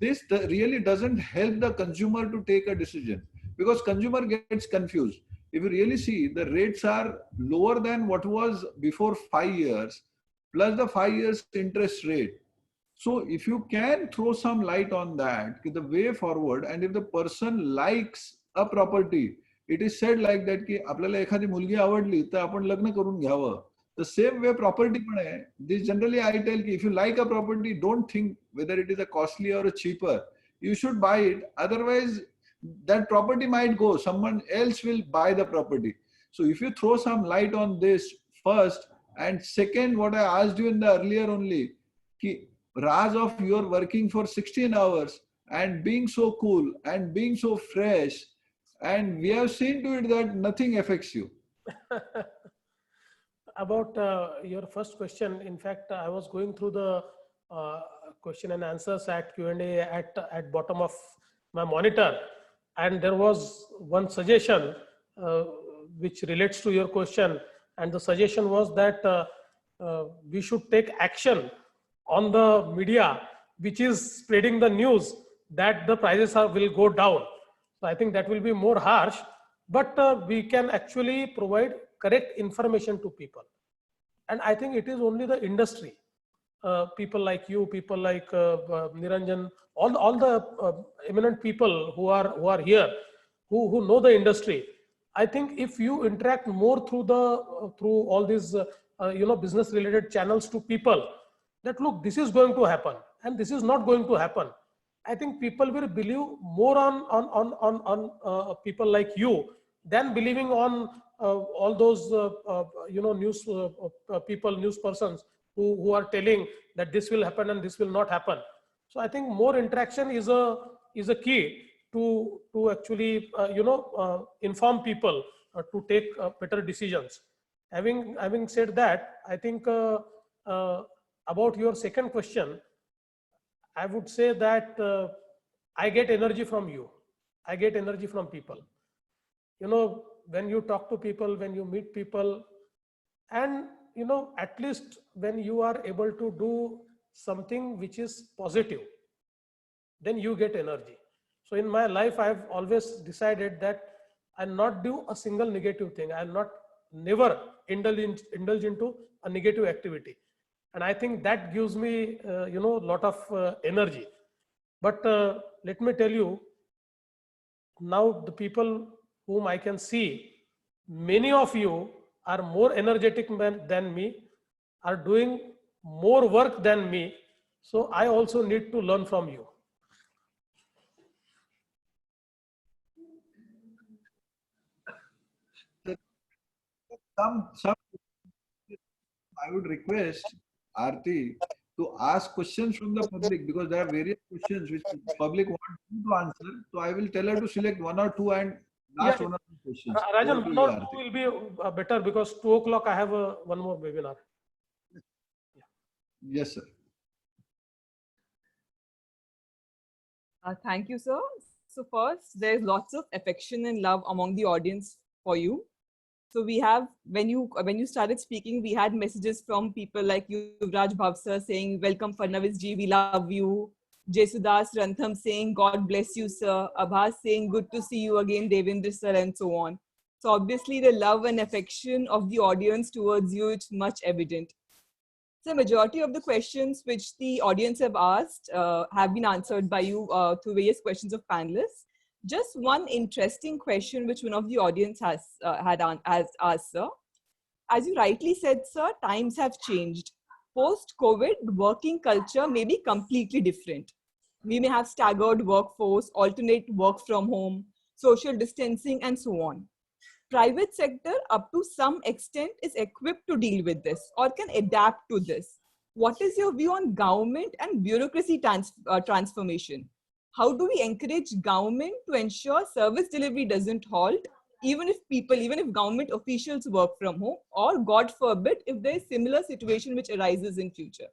This really doesn't help the consumer to take a decision, because consumer gets confused. If you really see, the rates are lower than what was before 5 years, plus the 5 years interest rate. So if you can throw some light on that, the way forward, and if the person likes a property, it is said like that ki आपल्याला एखादी मुलगी आवडली तर आपण लग्न करून घ्यावं. The same way property पण आहे. This generally I tell ki if you like a property, don't think whether it is a costly or a cheaper. You should buy it. Otherwise, that property might go. Someone else will buy the property. So if you throw some light on this first, and second, what I asked you in the earlier only, ki Raz of you're working for 16 hours and being so cool and being so fresh, and we have seen to it that nothing affects you. About your first question, in fact, I was going through the question and answers at Q&A at bottom of my monitor, and there was one suggestion which relates to your question, and the suggestion was that we should take action on the media which is spreading the news that the prices will go down. So I think that will be more harsh, but we can actually provide correct information to people. And I think it is only the industry, people like you, people like Niranjan, all the eminent people who are here, who know the industry. I think if you interact more through all these business related channels to people, that look, this is going to happen and this is not going to happen, I think people will believe more on people like you than believing on all those news people, news persons who are telling that this will happen and this will not happen. So I think more interaction is a key to actually inform people to take better decisions. Having said that, I think about your second question, I would say that I get energy from you. I get energy from people. When you talk to people, when you meet people, and at least when you are able to do something which is positive, then you get energy. So in my life, I've always decided that I'll not do a single negative thing. I'll not never indulge into a negative activity. And I think that gives me, a lot of energy. But let me tell you, now the people whom I can see, many of you are more energetic than me, are doing more work than me. So I also need to learn from you. Some I would request Aarti to ask questions from the public, because there are various questions which the public want you to answer. So I will tell her to select one or two and ask one or two questions. Rajan, Over to one you, or Aarti. two will be better, because 2 o'clock I have one more webinar. Yes, sir. Thank you, sir. So first, there's lots of affection and love among the audience for you. So we have, when you started speaking, we had messages from people like Yuvraj Bhavsar saying, "Welcome Fadnavis ji, we love you." Jesudas Rantham saying, "God bless you, sir." Abhas saying, "Good to see you again, Devendra sir," and so on. So obviously the love and affection of the audience towards you is much evident. So majority of the questions which the audience have asked have been answered by you through various questions of panelists. Just one interesting question which one of the audience has asked, sir. As you rightly said, sir, times have changed. Post-COVID, working culture may be completely different. We may have staggered workforce, alternate work from home, social distancing, and so on. Private sector, up to some extent, is equipped to deal with this or can adapt to this. What is your view on government and bureaucracy transformation? How do we encourage government to ensure service delivery doesn't halt, even if government officials work from home, or God forbid, if there is similar situation which arises in future?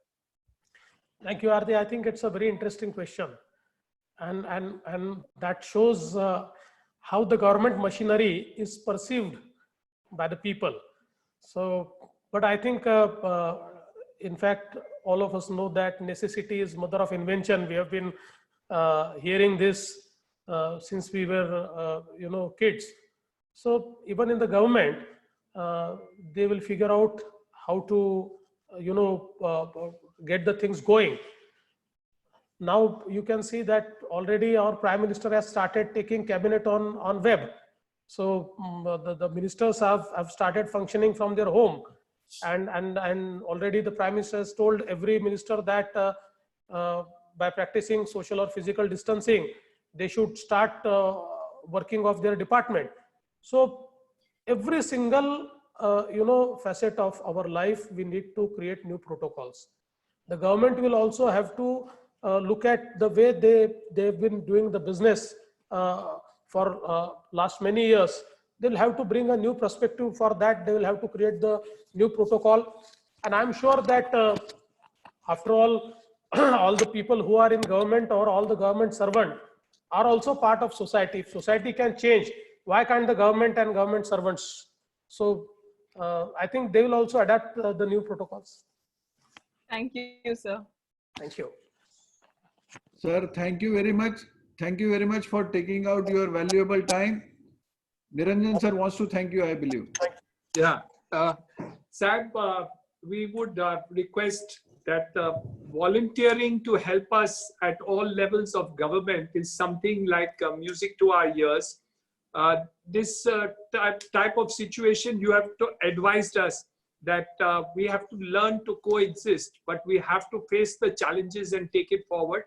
Thank you, Aarti. I think it's a very interesting question. And that shows how the government machinery is perceived by the people. So, but I think, in fact, all of us know that necessity is mother of invention. We have been hearing this since we were, kids. So even in the government, they will figure out how to, get the things going. Now you can see that already our Prime Minister has started taking cabinet on web. So the ministers have started functioning from their home. And already the Prime Minister has told every minister that by practicing social or physical distancing, they should start working off their department. So every single facet of our life, we need to create new protocols. The government will also have to look at the way they've been doing the business for last many years. They'll have to bring a new perspective. For that, they will have to create the new protocol. And I'm sure that after all, all the people who are in government or all the government servant are also part of society. If society can change, why can't the government and government servants? So I think they will also adapt the new protocols. Thank you, sir. Thank you. Sir, thank you very much. Thank you very much for taking out your valuable time. Niranjan sir wants to thank you, I believe. Yeah. Sab, we would request that volunteering to help us at all levels of government is something like music to our ears. This type of situation, you have to advise us that we have to learn to coexist, but we have to face the challenges and take it forward.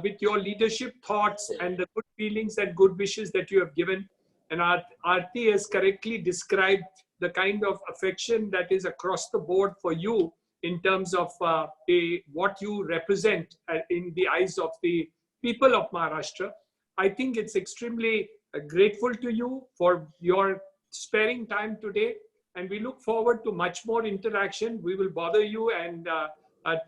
With your leadership thoughts and the good feelings and good wishes that you have given. And Aarti has correctly described the kind of affection that is across the board for you in terms of what you represent in the eyes of the people of Maharashtra. I think it's extremely grateful to you for your sparing time today. And we look forward to much more interaction. We will bother you and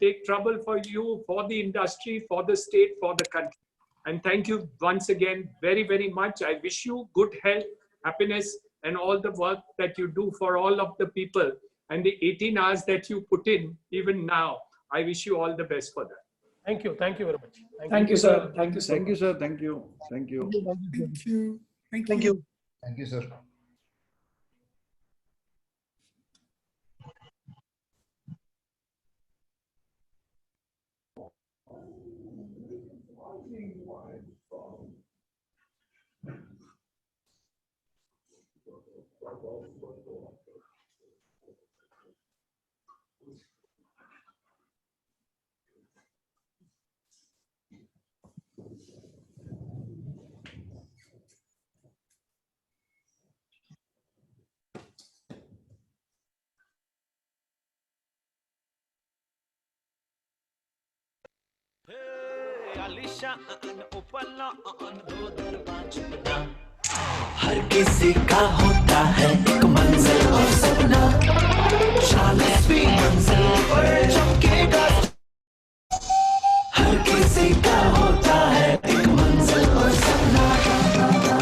take trouble for you, for the industry, for the state, for the country. And thank you once again very, very much. I wish you good health, happiness, and all the work that you do for all of the people. And the 18 hours that you put in, even now, I wish you all the best for that. Thank you very much. Thank you, sir. Thank you, sir. Thank you, sir. Thank you. Thank you. Thank you. Thank you. Thank you, sir. हर किसी का होता है एक मंजिल और सपना, चालीस भी मंजिल पर चमकेगा। हर किसी का होता है एक मंजिल और सपना,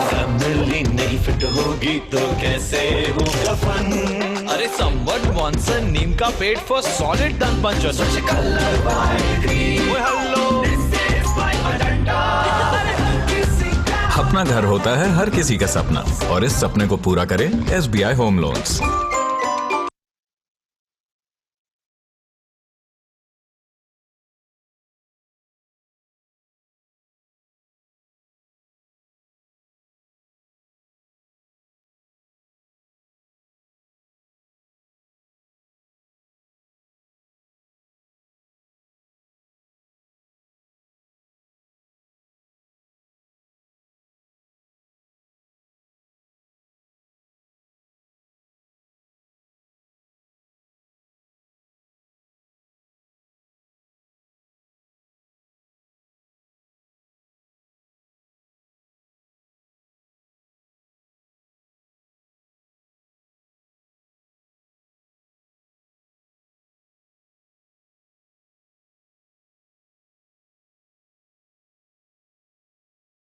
फैमिली नहीं फिट होगी तो कैसे होगा फन। अरे someone wants a नीम का पेड़ for solid dant puncher. Such a color white green. Oh hello. This is my Adanta. अपना घर होता है हर किसी का सपना और इस सपने को पूरा करे SBI होम लोन्स।